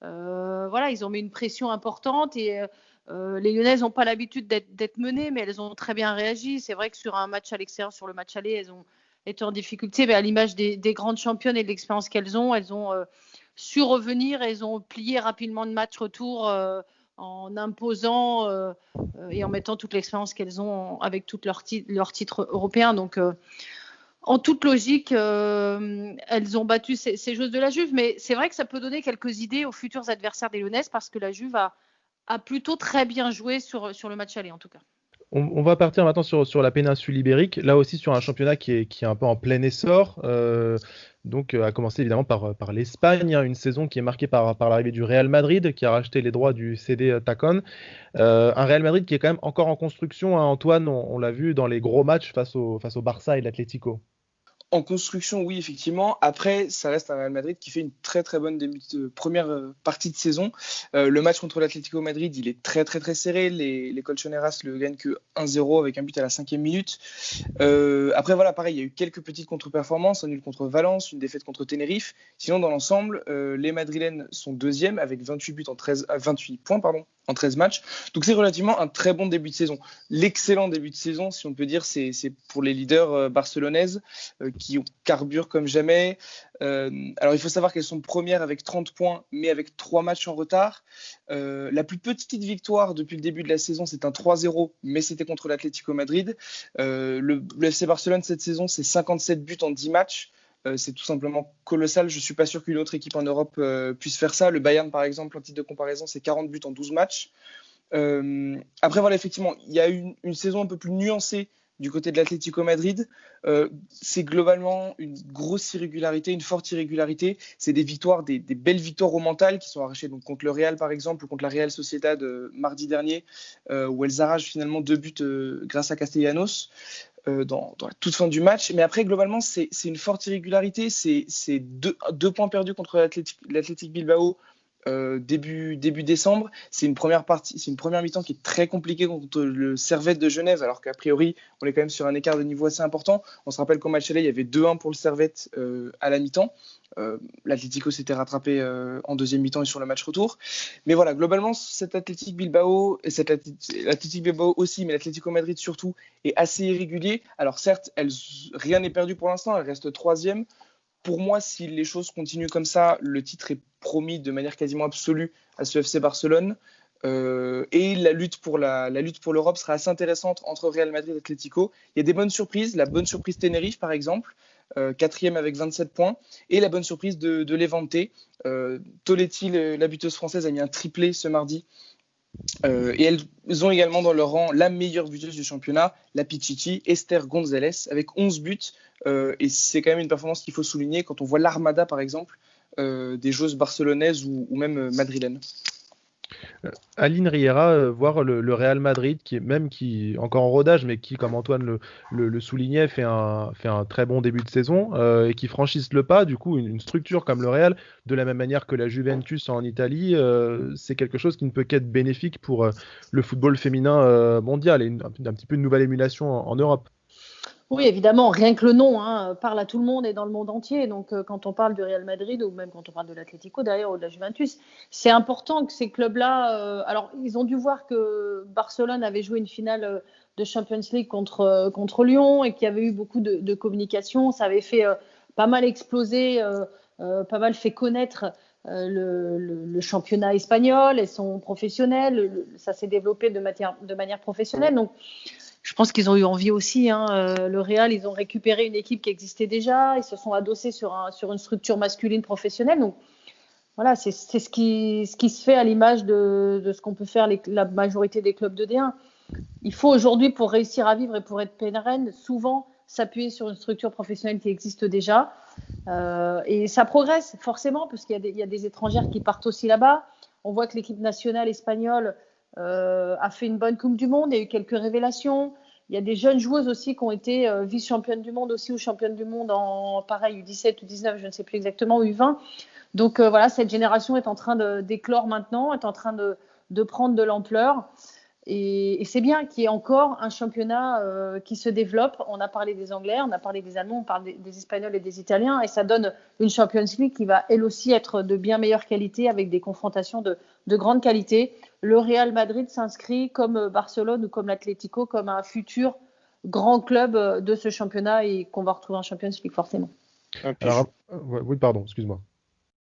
Voilà, ils ont mis une pression importante et les Lyonnaises n'ont pas l'habitude d'être menées, mais elles ont très bien réagi. C'est vrai que sur un match à l'extérieur, sur le match aller, elles ont été en difficulté, mais à l'image des grandes championnes et de l'expérience qu'elles ont su revenir, elles ont plié rapidement le match retour en imposant et en mettant toute l'expérience qu'elles ont avec tous leurs titres européens. Donc en toute logique, elles ont battu ces joueuses de la Juve, mais c'est vrai que ça peut donner quelques idées aux futurs adversaires des Lyonnaises parce que la Juve a plutôt très bien joué sur le match aller en tout cas. On va partir maintenant sur la péninsule ibérique, là aussi sur un championnat qui est un peu en plein essor, donc à commencer évidemment par l'Espagne, une saison qui est marquée par l'arrivée du Real Madrid qui a racheté les droits du CD Tacon, un Real Madrid qui est quand même encore en construction, Antoine, on l'a vu dans les gros matchs face au Barça et l'Atlético. En construction, oui, effectivement. Après, ça reste un Real Madrid qui fait une très très bonne première partie de saison. Le match contre l'Atlético Madrid, il est très très très serré. Les Colchoneras le gagnent que 1-0 avec un but à la 5e minute. Après, voilà, pareil, il y a eu quelques petites contre-performances, un nul contre Valence, une défaite contre Tenerife. Sinon, dans l'ensemble, les Madrilènes sont 2e avec 28 points en 13 matchs. Donc c'est relativement un très bon début de saison. L'excellent début de saison, si on peut dire, c'est pour les leaders barcelonaises qui carburent comme jamais. Alors il faut savoir qu'elles sont premières avec 30 points, mais avec 3 matchs en retard. La plus petite victoire depuis le début de la saison, c'est un 3-0, mais c'était contre l'Atlético Madrid. Le FC Barcelone cette saison, c'est 57 buts en 10 matchs. C'est tout simplement colossal. Je ne suis pas sûr qu'une autre équipe en Europe puisse faire ça. Le Bayern, par exemple, en titre de comparaison, c'est 40 buts en 12 matchs. Après, voilà, effectivement, il y a une saison un peu plus nuancée du côté de l'Atlético Madrid. C'est globalement une grosse irrégularité, une forte irrégularité. C'est des victoires, des belles victoires au mental qui sont arrachées donc, contre le Real, par exemple, ou contre la Real Sociedad mardi dernier, où elles arrachent finalement 2 buts grâce à Castellanos. Dans la toute fin du match. Mais après, globalement, c'est une forte irrégularité. C'est 2 points perdus contre l'Athletic Bilbao début décembre. C'est une première mi-temps qui est très compliquée contre le Servette de Genève, alors qu'a priori, on est quand même sur un écart de niveau assez important. On se rappelle qu'au match aller, il y avait 2-1 pour le Servette à la mi-temps. L'Atlético s'était rattrapé en deuxième mi-temps et sur le match retour. Mais voilà, globalement, cet Athletic Bilbao, et l'Athletic Bilbao aussi, mais l'Atlético Madrid surtout, est assez irrégulier. Alors certes, rien n'est perdu pour l'instant, elle reste troisième. Pour moi, si les choses continuent comme ça, le titre est promis de manière quasiment absolue à ce FC Barcelone. Et la lutte pour l'Europe sera assez intéressante entre Real Madrid et Atlético. Il y a des bonnes surprises, la bonne surprise Tenerife par exemple, 4e avec 27 points, et la bonne surprise de Levante. Toletti, la buteuse française, a mis un triplé ce mardi. Et elles ont également dans leur rang la meilleure buteuse du championnat, la Pichichi, Esther González, avec 11 buts. Et c'est quand même une performance qu'il faut souligner quand on voit l'armada, par exemple, des joueuses barcelonaises ou même madrilènes. Aline Riera, voir le Real Madrid qui est encore en rodage, mais qui, comme Antoine le soulignait, fait un très bon début de saison et qui franchisse le pas. Du coup, une structure comme le Real, de la même manière que la Juventus en Italie, c'est quelque chose qui ne peut qu'être bénéfique pour le football féminin mondial et un petit peu une nouvelle émulation en Europe. Oui, évidemment, rien que le nom parle à tout le monde et dans le monde entier. Donc, quand on parle du Real Madrid ou même quand on parle de l'Atlético d'ailleurs ou de la Juventus, c'est important que ces clubs-là. Alors, ils ont dû voir que Barcelone avait joué une finale de Champions League contre Lyon et qu'il y avait eu beaucoup de communication. Ça avait fait pas mal exploser, pas mal fait connaître le championnat espagnol et son professionnel. Ça s'est développé de manière professionnelle. Donc, je pense qu'ils ont eu envie aussi. Le Real, ils ont récupéré une équipe qui existait déjà. Ils se sont adossés sur une structure masculine professionnelle. Donc, voilà, c'est ce qui se fait à l'image de ce qu'on peut faire la majorité des clubs de D1. Il faut aujourd'hui, pour réussir à vivre et pour être pérenne, souvent s'appuyer sur une structure professionnelle qui existe déjà. Et ça progresse forcément, parce qu'il y a des étrangères qui partent aussi là-bas. On voit que l'équipe nationale espagnole a fait une bonne Coupe du Monde, il y a eu quelques révélations. Il y a des jeunes joueuses aussi qui ont été vice-championnes du monde aussi ou championnes du monde en pareil U17 ou U19, je ne sais plus exactement, ou U20. Donc voilà, cette génération est en train d'éclore maintenant, est en train de prendre de l'ampleur. Et c'est bien qu'il y ait encore un championnat qui se développe. On a parlé des Anglais, on a parlé des Allemands, on parle des Espagnols et des Italiens. Et ça donne une Champions League qui va elle aussi être de bien meilleure qualité avec des confrontations de grande qualité. Le Real Madrid s'inscrit comme Barcelone ou comme l'Atlético comme un futur grand club de ce championnat et qu'on va retrouver en Champions League forcément. Alors, oui, pardon, excuse-moi.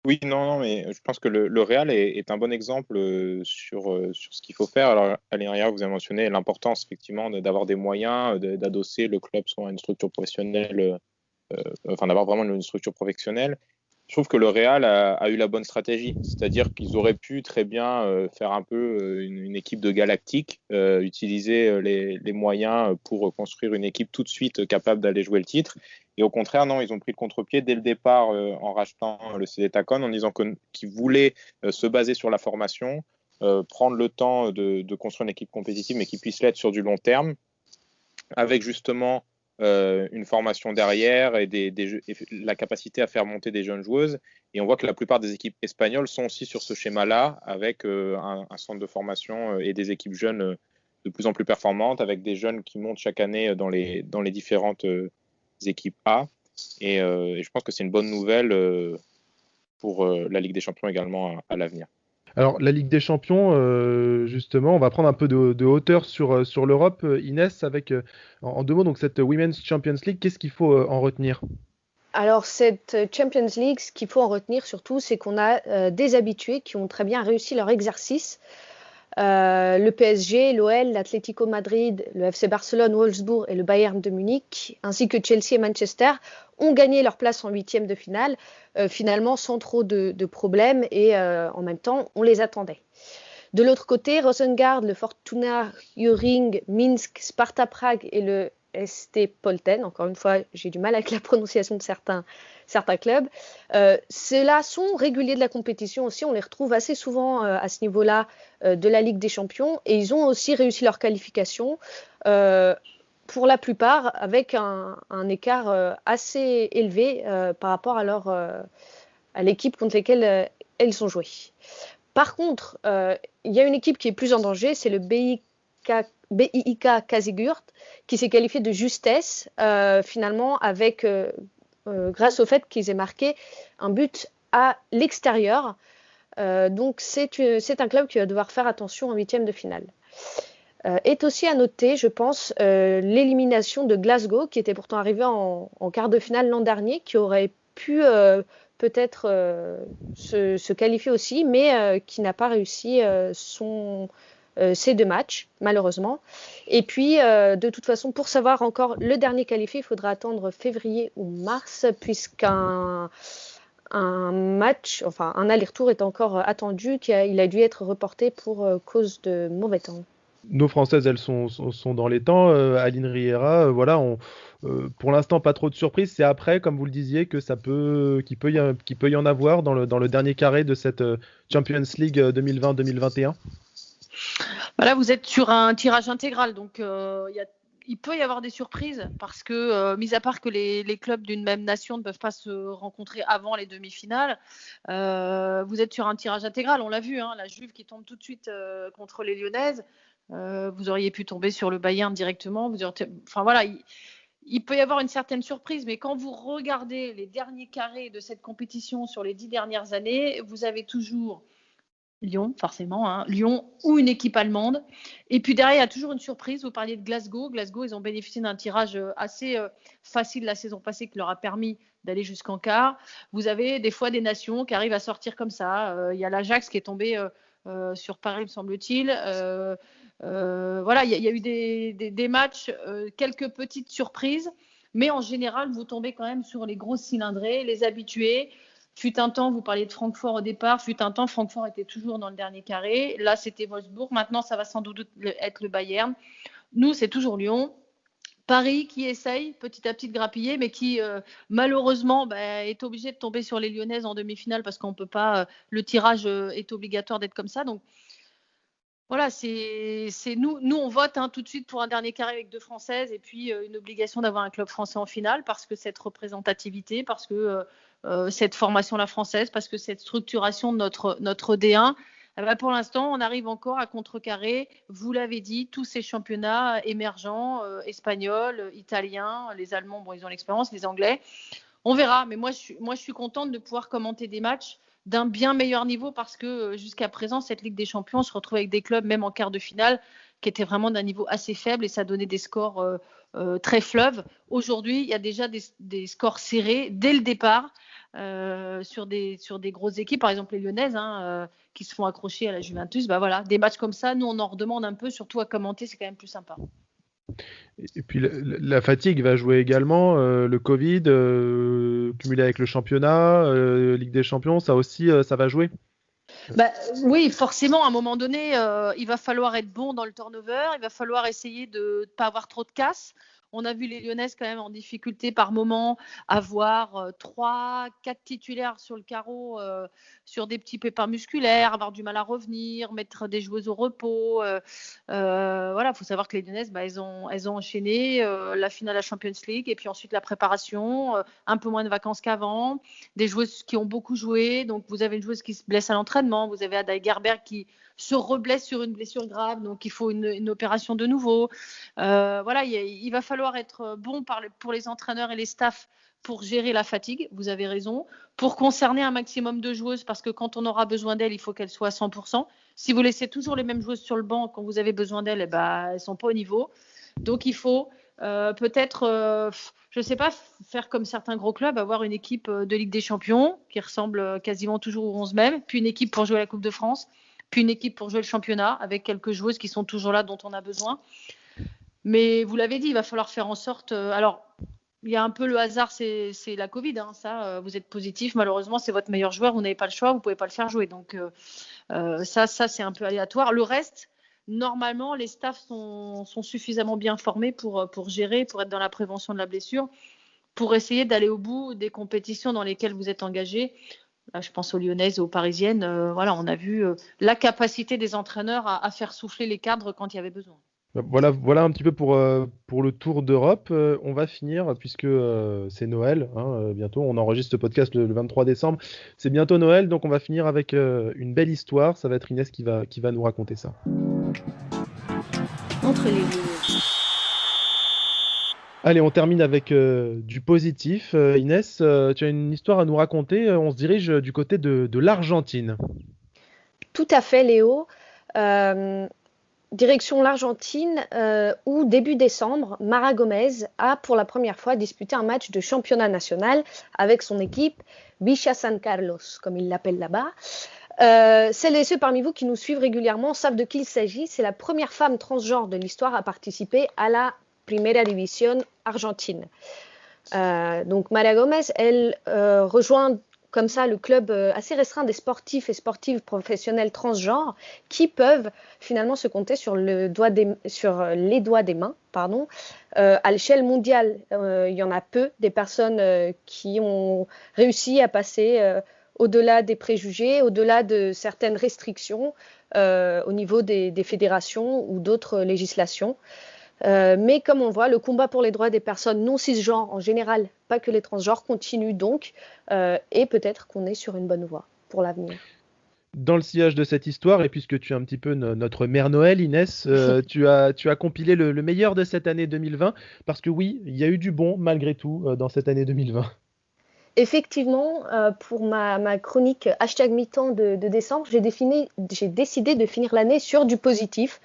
Oui, non, mais je pense que le Real est un bon exemple sur ce qu'il faut faire. Alors, Aline, vous avez mentionné l'importance effectivement d'avoir des moyens, d'adosser le club soit à une structure professionnelle, d'avoir vraiment une structure professionnelle. Je trouve que le Real a eu la bonne stratégie, c'est-à-dire qu'ils auraient pu très bien faire un peu une équipe de galactique, utiliser les moyens pour construire une équipe tout de suite capable d'aller jouer le titre. Et au contraire, non, ils ont pris le contre-pied dès le départ en rachetant le CD Tacon, en disant qu'ils voulaient se baser sur la formation, prendre le temps de construire une équipe compétitive, mais qui puisse l'être sur du long terme, avec justement une formation derrière et la capacité à faire monter des jeunes joueuses. Et on voit que la plupart des équipes espagnoles sont aussi sur ce schéma-là, avec un centre de formation et des équipes jeunes de plus en plus performantes, avec des jeunes qui montent chaque année dans les différentes équipes A. Et je pense que c'est une bonne nouvelle pour la Ligue des Champions également à l'avenir. Alors, la Ligue des Champions, justement, on va prendre un peu de hauteur sur l'Europe. Inès, avec, en 2 mots, donc cette Women's Champions League, qu'est-ce qu'il faut en retenir? Alors, cette Champions League, ce qu'il faut en retenir surtout, c'est qu'on a des habitués qui ont très bien réussi leur exercice. Le PSG, l'OL, l'Atlético Madrid, le FC Barcelone, Wolfsburg et le Bayern de Munich, ainsi que Chelsea et Manchester, ont gagné leur place en 8e de finale, finalement sans trop de problèmes et en même temps, on les attendait. De l'autre côté, Rosengard, le Fortuna Hjørring, Minsk, Sparta Prague et le ST Polten, encore une fois, j'ai du mal avec la prononciation de certains clubs. Ceux-là sont réguliers de la compétition aussi, on les retrouve assez souvent à ce niveau-là de la Ligue des Champions et ils ont aussi réussi leur qualification pour la plupart avec un écart assez élevé par rapport à l'équipe contre laquelle elles ont joué. Par contre, il y a une équipe qui est plus en danger, c'est le BIK Kazigurt, qui s'est qualifié de justesse, finalement, grâce au fait qu'ils aient marqué un but à l'extérieur. Donc, c'est un club qui va devoir faire attention en 8e de finale. Est aussi à noter, je pense, l'élimination de Glasgow, qui était pourtant arrivé en quart de finale l'an dernier, qui aurait pu peut-être se qualifier aussi, mais qui n'a pas réussi ces 2 matchs, malheureusement. Et puis, de toute façon, pour savoir encore le dernier qualifié, il faudra attendre février ou mars, puisqu'un match, enfin un aller-retour est encore attendu, il a dû être reporté pour cause de mauvais temps. Nos Françaises, elles sont dans les temps. Aline Riera, voilà, pour l'instant, pas trop de surprises. C'est après, comme vous le disiez, qu'il peut y en avoir dans le dernier carré de cette Champions League 2020-2021. Voilà, vous êtes sur un tirage intégral, donc il peut y avoir des surprises parce que, mis à part que les clubs d'une même nation ne peuvent pas se rencontrer avant les demi-finales, vous êtes sur un tirage intégral. On l'a vu, hein, la Juve qui tombe tout de suite contre les Lyonnaises. Vous auriez pu tomber sur le Bayern directement. Enfin voilà, il peut y avoir une certaine surprise, mais quand vous regardez les derniers carrés de cette compétition sur les 10 dernières années, vous avez toujours Lyon, forcément, hein, Lyon ou une équipe allemande. Et puis derrière, il y a toujours une surprise. Vous parliez de Glasgow. Glasgow, ils ont bénéficié d'un tirage assez facile la saison passée qui leur a permis d'aller jusqu'en quart. Vous avez des fois des nations qui arrivent à sortir comme ça. Il y a l'Ajax qui est tombé sur Paris, me semble-t-il. Voilà, il y a eu des matchs, quelques petites surprises, mais en général, vous tombez quand même sur les grosses cylindrées, les habitués. Fut un temps, vous parliez de Francfort au départ, fut un temps, Francfort était toujours dans le dernier carré. Là, c'était Wolfsburg. Maintenant, ça va sans doute être le Bayern. Nous, c'est toujours Lyon. Paris qui essaye petit à petit de grappiller, mais qui malheureusement est obligé de tomber sur les Lyonnaises en demi-finale parce qu'on ne peut pas. Le tirage est obligatoire d'être comme ça. Donc, voilà, c'est nous on vote tout de suite pour un dernier carré avec 2 Françaises et puis une obligation d'avoir un club français en finale parce que cette représentativité, parce que cette formation-là française, parce que cette structuration de notre D1, pour l'instant, on arrive encore à contrecarrer, vous l'avez dit, tous ces championnats émergents, espagnols, italiens, les Allemands, bon, ils ont l'expérience, les Anglais. On verra, mais moi, je suis contente de pouvoir commenter des matchs d'un bien meilleur niveau parce que jusqu'à présent, cette Ligue des Champions, on se retrouve avec des clubs, même en quart de finale, qui étaient vraiment d'un niveau assez faible et ça donnait des scores très fleuves. Aujourd'hui, il y a déjà des scores serrés dès le départ sur des grosses équipes, par exemple les Lyonnaises qui se font accrocher à la Juventus. Voilà, des matchs comme ça, nous on en redemande un peu, surtout à commenter, c'est quand même plus sympa. Et puis la fatigue va jouer également, le Covid, cumulé avec le championnat, Ligue des Champions, ça aussi, ça va jouer. Oui, forcément, à un moment donné, il va falloir être bon dans le turnover, il va falloir essayer de ne pas avoir trop de casse. On a vu les Lyonnaises quand même en difficulté par moment, avoir 3-4 titulaires sur le carreau, sur des petits pépins musculaires, avoir du mal à revenir, mettre des joueuses au repos. Voilà, il faut savoir que les Lyonnaises, elles ont enchaîné la finale à la Champions League et puis ensuite la préparation, un peu moins de vacances qu'avant, des joueuses qui ont beaucoup joué. Donc vous avez une joueuse qui se blesse à l'entraînement, vous avez Ada Gerberg qui se reblesse sur une blessure grave, donc il faut une opération de nouveau. Voilà, il va falloir être bon pour les entraîneurs et les staffs pour gérer la fatigue, vous avez raison, pour concerner un maximum de joueuses, parce que quand on aura besoin d'elles, il faut qu'elles soient à 100%. Si vous laissez toujours les mêmes joueuses sur le banc, quand vous avez besoin d'elles, elles ne sont pas au niveau. Donc il faut peut-être, je ne sais pas, faire comme certains gros clubs, avoir une équipe de Ligue des Champions qui ressemble quasiment toujours aux 11 mêmes, puis une équipe pour jouer la Coupe de France, puis une équipe pour jouer le championnat, avec quelques joueuses qui sont toujours là, dont on a besoin. Mais vous l'avez dit, il va falloir faire en sorte... alors, il y a un peu le hasard, c'est la Covid. Ça, vous êtes positif, malheureusement, c'est votre meilleur joueur, vous n'avez pas le choix, vous ne pouvez pas le faire jouer. Donc ça, c'est un peu aléatoire. Le reste, normalement, les staffs sont suffisamment bien formés pour gérer, pour être dans la prévention de la blessure, pour essayer d'aller au bout des compétitions dans lesquelles vous êtes engagés. Là, je pense aux Lyonnaises et aux Parisiennes. Voilà, on a vu la capacité des entraîneurs à faire souffler les cadres quand il y avait besoin. Voilà un petit peu pour le tour d'Europe. On va finir, puisque c'est Noël, bientôt. On enregistre ce podcast le 23 décembre. C'est bientôt Noël, donc on va finir avec une belle histoire. Ça va être Inès qui va nous raconter ça. Entre les lignes. Allez, on termine avec du positif. Inès, tu as une histoire à nous raconter. On se dirige du côté de l'Argentine. Tout à fait, Léo. Direction l'Argentine, où début décembre, Mara Gomez a pour la première fois disputé un match de championnat national avec son équipe Villa San Carlos, comme ils l'appellent là-bas. Celles et ceux parmi vous qui nous suivent régulièrement savent de qui il s'agit. C'est la première femme transgenre de l'histoire à participer à la Primera División argentine. Donc Mara Gomez, elle rejoint comme ça le club assez restreint des sportifs et sportives professionnels transgenres qui peuvent finalement se compter sur les doigts des mains. À l'échelle mondiale, il y en a peu des personnes qui ont réussi à passer au-delà des préjugés, au-delà de certaines restrictions au niveau des fédérations ou d'autres législations. Mais comme on voit, le combat pour les droits des personnes non cisgenres en général, pas que les transgenres, continue donc et peut-être qu'on est sur une bonne voie pour l'avenir. Dans le sillage de cette histoire, et puisque tu es un petit peu notre mère Noël, Inès, tu as compilé le meilleur de cette année 2020, parce que oui, il y a eu du bon malgré tout dans cette année 2020. Effectivement, pour ma chronique #mi-temps de décembre, j'ai décidé de finir l'année sur du positif.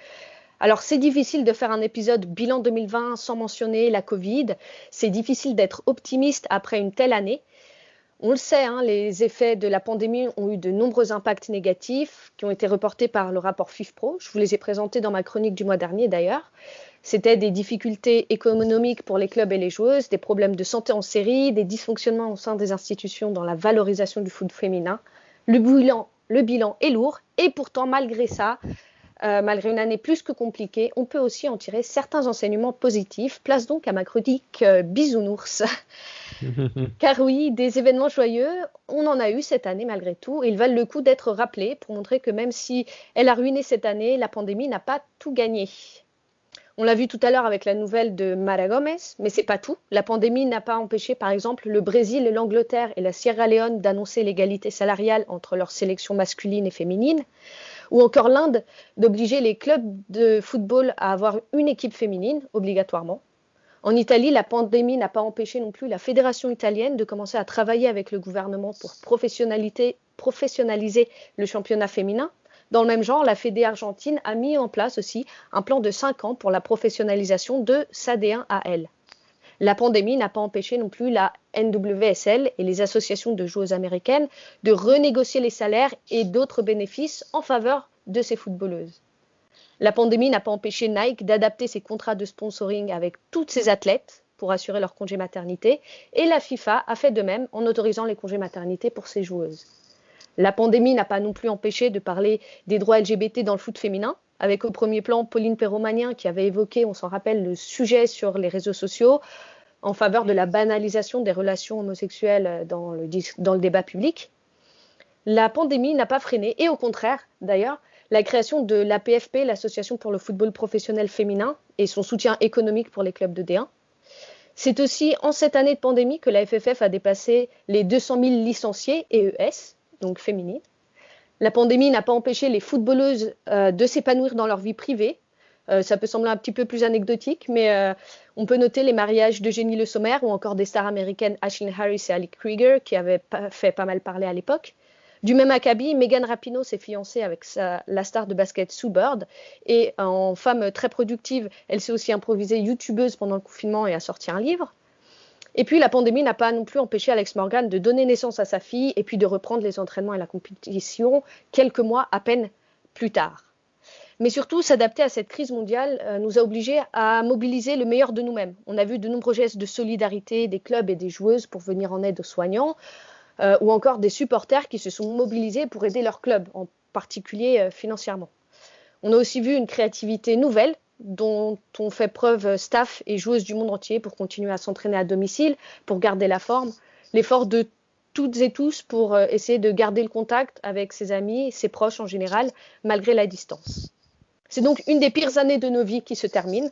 Alors, c'est difficile de faire un épisode bilan 2020 sans mentionner la Covid. C'est difficile d'être optimiste après une telle année. On le sait, les effets de la pandémie ont eu de nombreux impacts négatifs qui ont été reportés par le rapport FIFPro. Je vous les ai présentés dans ma chronique du mois dernier d'ailleurs. C'était des difficultés économiques pour les clubs et les joueuses, des problèmes de santé en série, des dysfonctionnements au sein des institutions dans la valorisation du foot féminin. Le bilan est lourd et pourtant, malgré ça, malgré une année plus que compliquée, on peut aussi en tirer certains enseignements positifs. Place donc à ma chronique bisounours. Car oui, des événements joyeux, on en a eu cette année malgré tout. Et ils valent le coup d'être rappelés pour montrer que même si elle a ruiné cette année, la pandémie n'a pas tout gagné. On l'a vu tout à l'heure avec la nouvelle de Mara Gomez, mais c'est pas tout. La pandémie n'a pas empêché, par exemple, le Brésil, l'Angleterre et la Sierra Leone d'annoncer l'égalité salariale entre leurs sélections masculines et féminines, ou encore l'Inde d'obliger les clubs de football à avoir une équipe féminine, obligatoirement. En Italie, la pandémie n'a pas empêché non plus la fédération italienne de commencer à travailler avec le gouvernement pour professionnaliser le championnat féminin. Dans le même genre, la Fédé argentine a mis en place aussi un plan de 5 ans pour la professionnalisation de sa D1 à elle. La pandémie n'a pas empêché non plus la NWSL et les associations de joueuses américaines de renégocier les salaires et d'autres bénéfices en faveur de ces footballeuses. La pandémie n'a pas empêché Nike d'adapter ses contrats de sponsoring avec toutes ses athlètes pour assurer leur congé maternité, et la FIFA a fait de même en autorisant les congés maternité pour ses joueuses. La pandémie n'a pas non plus empêché de parler des droits LGBT dans le foot féminin, avec au premier plan Pauline Perromanien qui avait évoqué, on s'en rappelle, le sujet sur les réseaux sociaux en faveur de la banalisation des relations homosexuelles dans le débat public. La pandémie n'a pas freiné, et au contraire d'ailleurs, la création de l'APFP, l'Association pour le football professionnel féminin, et son soutien économique pour les clubs de D1. C'est aussi en cette année de pandémie que la FFF a dépassé les 200 000 licenciés EES, donc féminines. La pandémie n'a pas empêché les footballeuses de s'épanouir dans leur vie privée. Ça peut sembler un petit peu plus anecdotique, mais On peut noter les mariages d'Eugénie Le Sommer ou encore des stars américaines Ashley Harris et Ali Krieger qui avaient fait pas mal parler à l'époque. Du même acabit, Megan Rapinoe s'est fiancée avec la star de basket Sue Bird et en femme très productive, elle s'est aussi improvisée youtubeuse pendant le confinement et a sorti un livre. Et puis la pandémie n'a pas non plus empêché Alex Morgan de donner naissance à sa fille et puis de reprendre les entraînements et la compétition quelques mois à peine plus tard. Mais surtout, s'adapter à cette crise mondiale nous a obligés à mobiliser le meilleur de nous-mêmes. On a vu de nombreux gestes de solidarité des clubs et des joueuses pour venir en aide aux soignants, ou encore des supporters qui se sont mobilisés pour aider leur club, en particulier financièrement. On a aussi vu une créativité nouvelle dont ont fait preuve staff et joueuses du monde entier pour continuer à s'entraîner à domicile, pour garder la forme, l'effort de toutes et tous pour essayer de garder le contact avec ses amis, ses proches en général, malgré la distance. C'est donc une des pires années de nos vies qui se termine,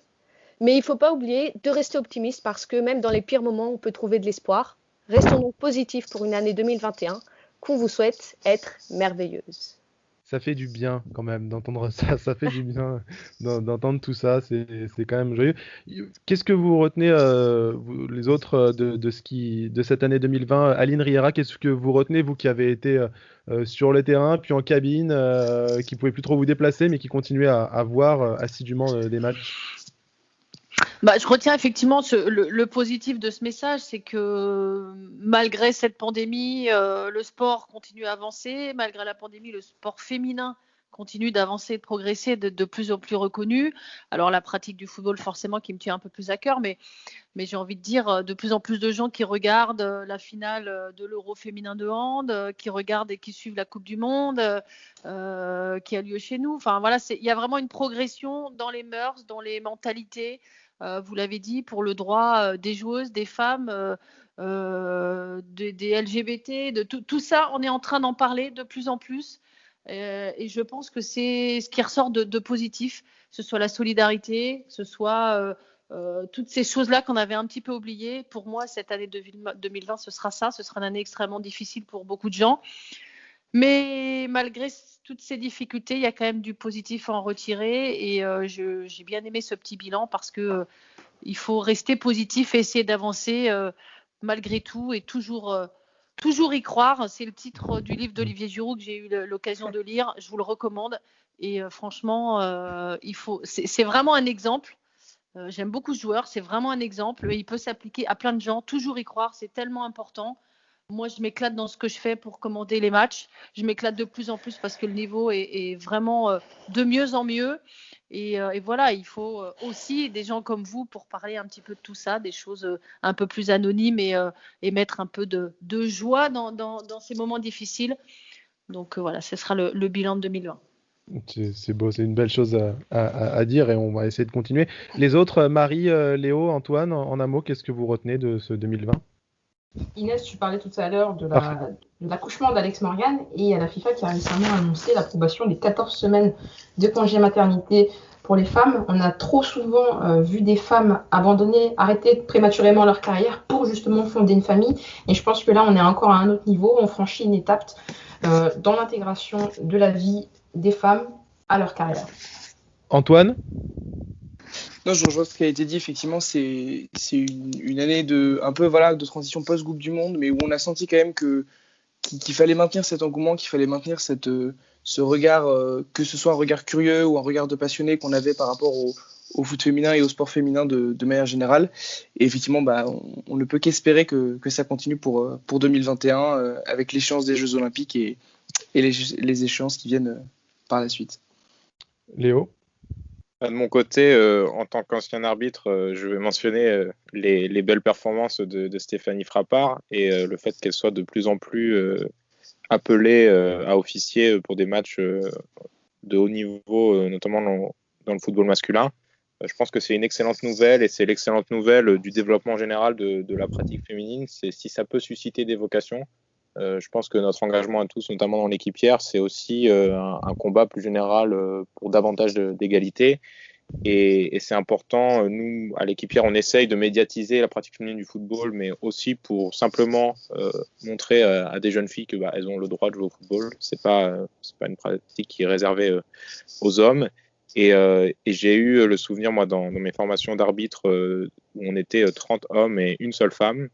mais il ne faut pas oublier de rester optimiste parce que même dans les pires moments, on peut trouver de l'espoir. Restons donc positifs pour une année 2021 qu'on vous souhaite être merveilleuse. Ça fait du bien quand même d'entendre ça, ça fait du bien d'entendre tout ça, c'est quand même joyeux. Qu'est-ce que vous retenez, les autres, de cette année 2020? Aline Riera, qu'est-ce que vous retenez, vous qui avez été sur le terrain, puis en cabine, qui ne pouvez plus trop vous déplacer, mais qui continuez à voir assidûment des matchs? Je retiens effectivement le positif de ce message, c'est que malgré cette pandémie, le sport continue à avancer. Malgré la pandémie, le sport féminin continue d'avancer, de progresser, d'être de plus en plus reconnu. Alors la pratique du football forcément qui me tient un peu plus à cœur, mais j'ai envie de dire de plus en plus de gens qui regardent la finale de l'Euro féminin de hand, qui regardent et qui suivent la Coupe du Monde qui a lieu chez nous. Enfin voilà, il y a vraiment une progression dans les mœurs, dans les mentalités. Vous l'avez dit, pour le droit des joueuses, des femmes, des LGBT, de tout ça, on est en train d'en parler de plus en plus. Et je pense que c'est ce qui ressort de positif, que ce soit la solidarité, que ce soit toutes ces choses-là qu'on avait un petit peu oubliées. Pour moi, cette année 2020, ce sera ça. Ce sera une année extrêmement difficile pour beaucoup de gens. Mais malgré toutes ces difficultés, il y a quand même du positif à en retirer. Et j'ai bien aimé ce petit bilan parce que il faut rester positif et essayer d'avancer malgré tout et toujours y croire. C'est le titre du livre d'Olivier Giroud que j'ai eu l'occasion de lire. Je vous le recommande. Et franchement, c'est vraiment un exemple. J'aime beaucoup ce joueur. C'est vraiment un exemple. Et il peut s'appliquer à plein de gens. Toujours y croire, c'est tellement important. Moi, je m'éclate dans ce que je fais pour commander les matchs. Je m'éclate de plus en plus parce que le niveau est vraiment de mieux en mieux. Et voilà, il faut aussi des gens comme vous pour parler un petit peu de tout ça, des choses un peu plus anonymes et mettre un peu de joie dans ces moments difficiles. Donc voilà, ce sera le bilan de 2020. C'est beau, c'est une belle chose à dire et on va essayer de continuer. Les autres, Marie, Léo, Antoine, en un mot, qu'est-ce que vous retenez de ce 2020? Inès, tu parlais tout à l'heure de l'accouchement d'Alex Morgan et il y a la FIFA qui a récemment annoncé l'approbation des 14 semaines de congé maternité pour les femmes. On a trop souvent vu des femmes abandonner, arrêter prématurément leur carrière pour justement fonder une famille. Et je pense que là, on est encore à un autre niveau. On franchit une étape dans l'intégration de la vie des femmes à leur carrière. Antoine ? Non, je rejoins ce qui a été dit. Effectivement, c'est une année de transition post-Coupe du Monde, mais où on a senti quand même qu'il fallait maintenir cet engouement, qu'il fallait maintenir ce regard, que ce soit un regard curieux ou un regard de passionné qu'on avait par rapport au foot féminin et au sport féminin de manière générale. Et effectivement, on ne peut qu'espérer que ça continue pour 2021 avec l'échéance des Jeux Olympiques et les échéances qui viennent par la suite. Léo ? De mon côté, en tant qu'ancien arbitre, je vais mentionner les belles performances de Stéphanie Frappart et le fait qu'elle soit de plus en plus appelée à officier pour des matchs de haut niveau, notamment dans le football masculin. Je pense que c'est une excellente nouvelle et c'est l'excellente nouvelle du développement général de la pratique féminine. C'est si ça peut susciter des vocations. Je pense que notre engagement à tous, notamment dans l'équipière, c'est aussi un combat plus général pour davantage d'égalité. Et c'est important, nous, à l'équipière, on essaye de médiatiser la pratique féminine du football, mais aussi pour simplement montrer à des jeunes filles qu'elles ont le droit de jouer au football. C'est pas une pratique qui est réservée aux hommes. Et j'ai eu le souvenir, moi, dans mes formations d'arbitre, où on était 30 hommes et une seule femme.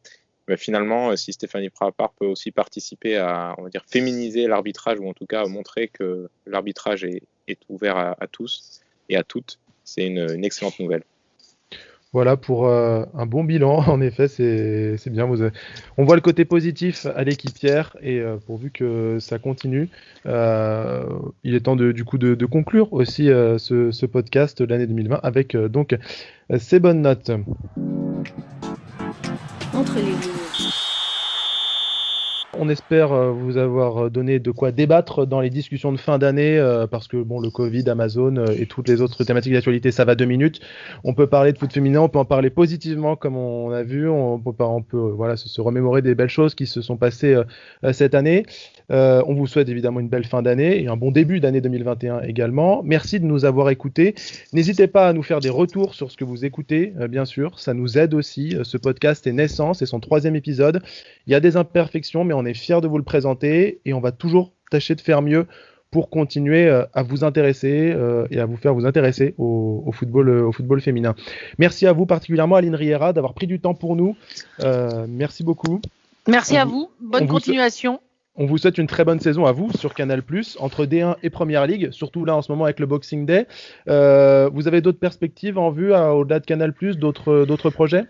Mais finalement, si Stéphanie Frappart peut aussi participer à, on va dire, féminiser l'arbitrage, ou en tout cas montrer que l'arbitrage est ouvert à tous et à toutes, c'est une excellente nouvelle. Voilà pour un bon bilan. En effet, c'est bien. On voit le côté positif à l'équipière et pourvu que ça continue, il est temps du coup de conclure aussi ce podcast de l'année 2020 avec donc ces bonnes notes. Entre les lignes. On espère vous avoir donné de quoi débattre dans les discussions de fin d'année parce que bon, le Covid, Amazon et toutes les autres thématiques d'actualité, ça va 2 minutes. On peut parler de foot féminin, on peut en parler positivement comme on a vu, on peut voilà, se remémorer des belles choses qui se sont passées cette année. On vous souhaite évidemment une belle fin d'année et un bon début d'année 2021 également. Merci de nous avoir écoutés. N'hésitez pas à nous faire des retours sur ce que vous écoutez, bien sûr. Ça nous aide aussi. Ce podcast est naissant, c'est son 3e épisode. Il y a des imperfections, mais on est fiers de vous le présenter et on va toujours tâcher de faire mieux pour continuer à vous intéresser et à vous faire vous intéresser au football féminin. Merci à vous particulièrement, Aline Riera, d'avoir pris du temps pour nous. Merci beaucoup. Merci à vous. Bonne continuation. On vous souhaite une très bonne saison à vous sur Canal+, entre D1 et Première Ligue, surtout là en ce moment avec le Boxing Day. Vous avez d'autres perspectives en vue au-delà de Canal+, d'autres projets ?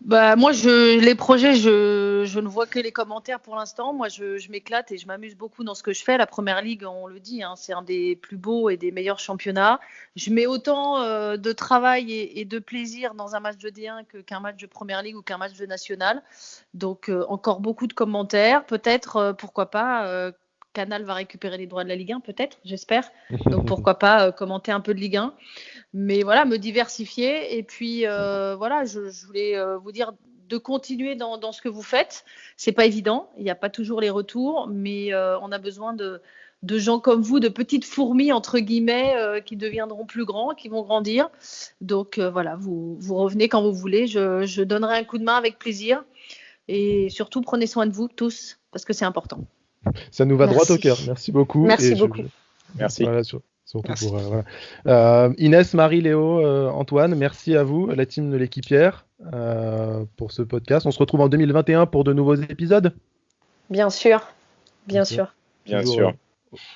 Bah, moi, les projets, je ne vois que les commentaires pour l'instant. Moi, je m'éclate et je m'amuse beaucoup dans ce que je fais. La Première Ligue, on le dit, c'est un des plus beaux et des meilleurs championnats. Je mets autant de travail et de plaisir dans un match de D1 qu'un match de Première Ligue ou qu'un match de National. Donc, encore beaucoup de commentaires. Peut-être, pourquoi pas, Canal va récupérer les droits de la Ligue 1, peut-être, j'espère. Donc, pourquoi pas commenter un peu de Ligue 1. Mais voilà, me diversifier. Et puis, voilà, je voulais vous dire de continuer dans ce que vous faites. C'est pas évident. Il n'y a pas toujours les retours. Mais on a besoin de gens comme vous, de petites fourmis, entre guillemets, qui deviendront plus grands, qui vont grandir. Donc, voilà, vous revenez quand vous voulez. Je donnerai un coup de main avec plaisir. Et surtout, prenez soin de vous tous, parce que c'est important. Ça nous va droit au cœur. Merci beaucoup. Merci beaucoup. Merci. Voilà, surtout pour voilà. Inès, Marie, Léo, Antoine, merci à vous, la team de l'équipière, pour ce podcast. On se retrouve en 2021 pour de nouveaux épisodes. Bien sûr, bien sûr. Bien sûr.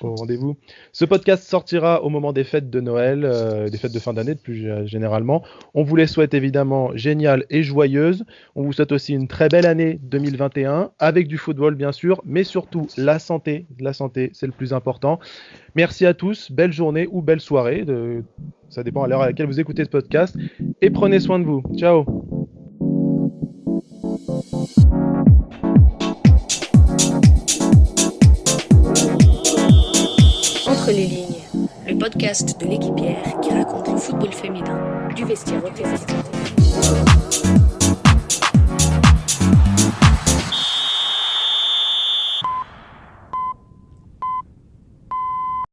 Au rendez-vous. Ce podcast sortira au moment des fêtes de Noël, des fêtes de fin d'année plus généralement. On vous les souhaite évidemment géniales et joyeuses. On vous souhaite aussi une très belle année 2021 avec du football bien sûr, mais surtout la santé. La santé, c'est le plus important. Merci à tous, belle journée ou belle soirée. Ça dépend à l'heure à laquelle vous écoutez ce podcast. Et prenez soin de vous. Ciao. Entre les lignes, le podcast de l'équipière qui raconte le football féminin du vestiaire au terrain.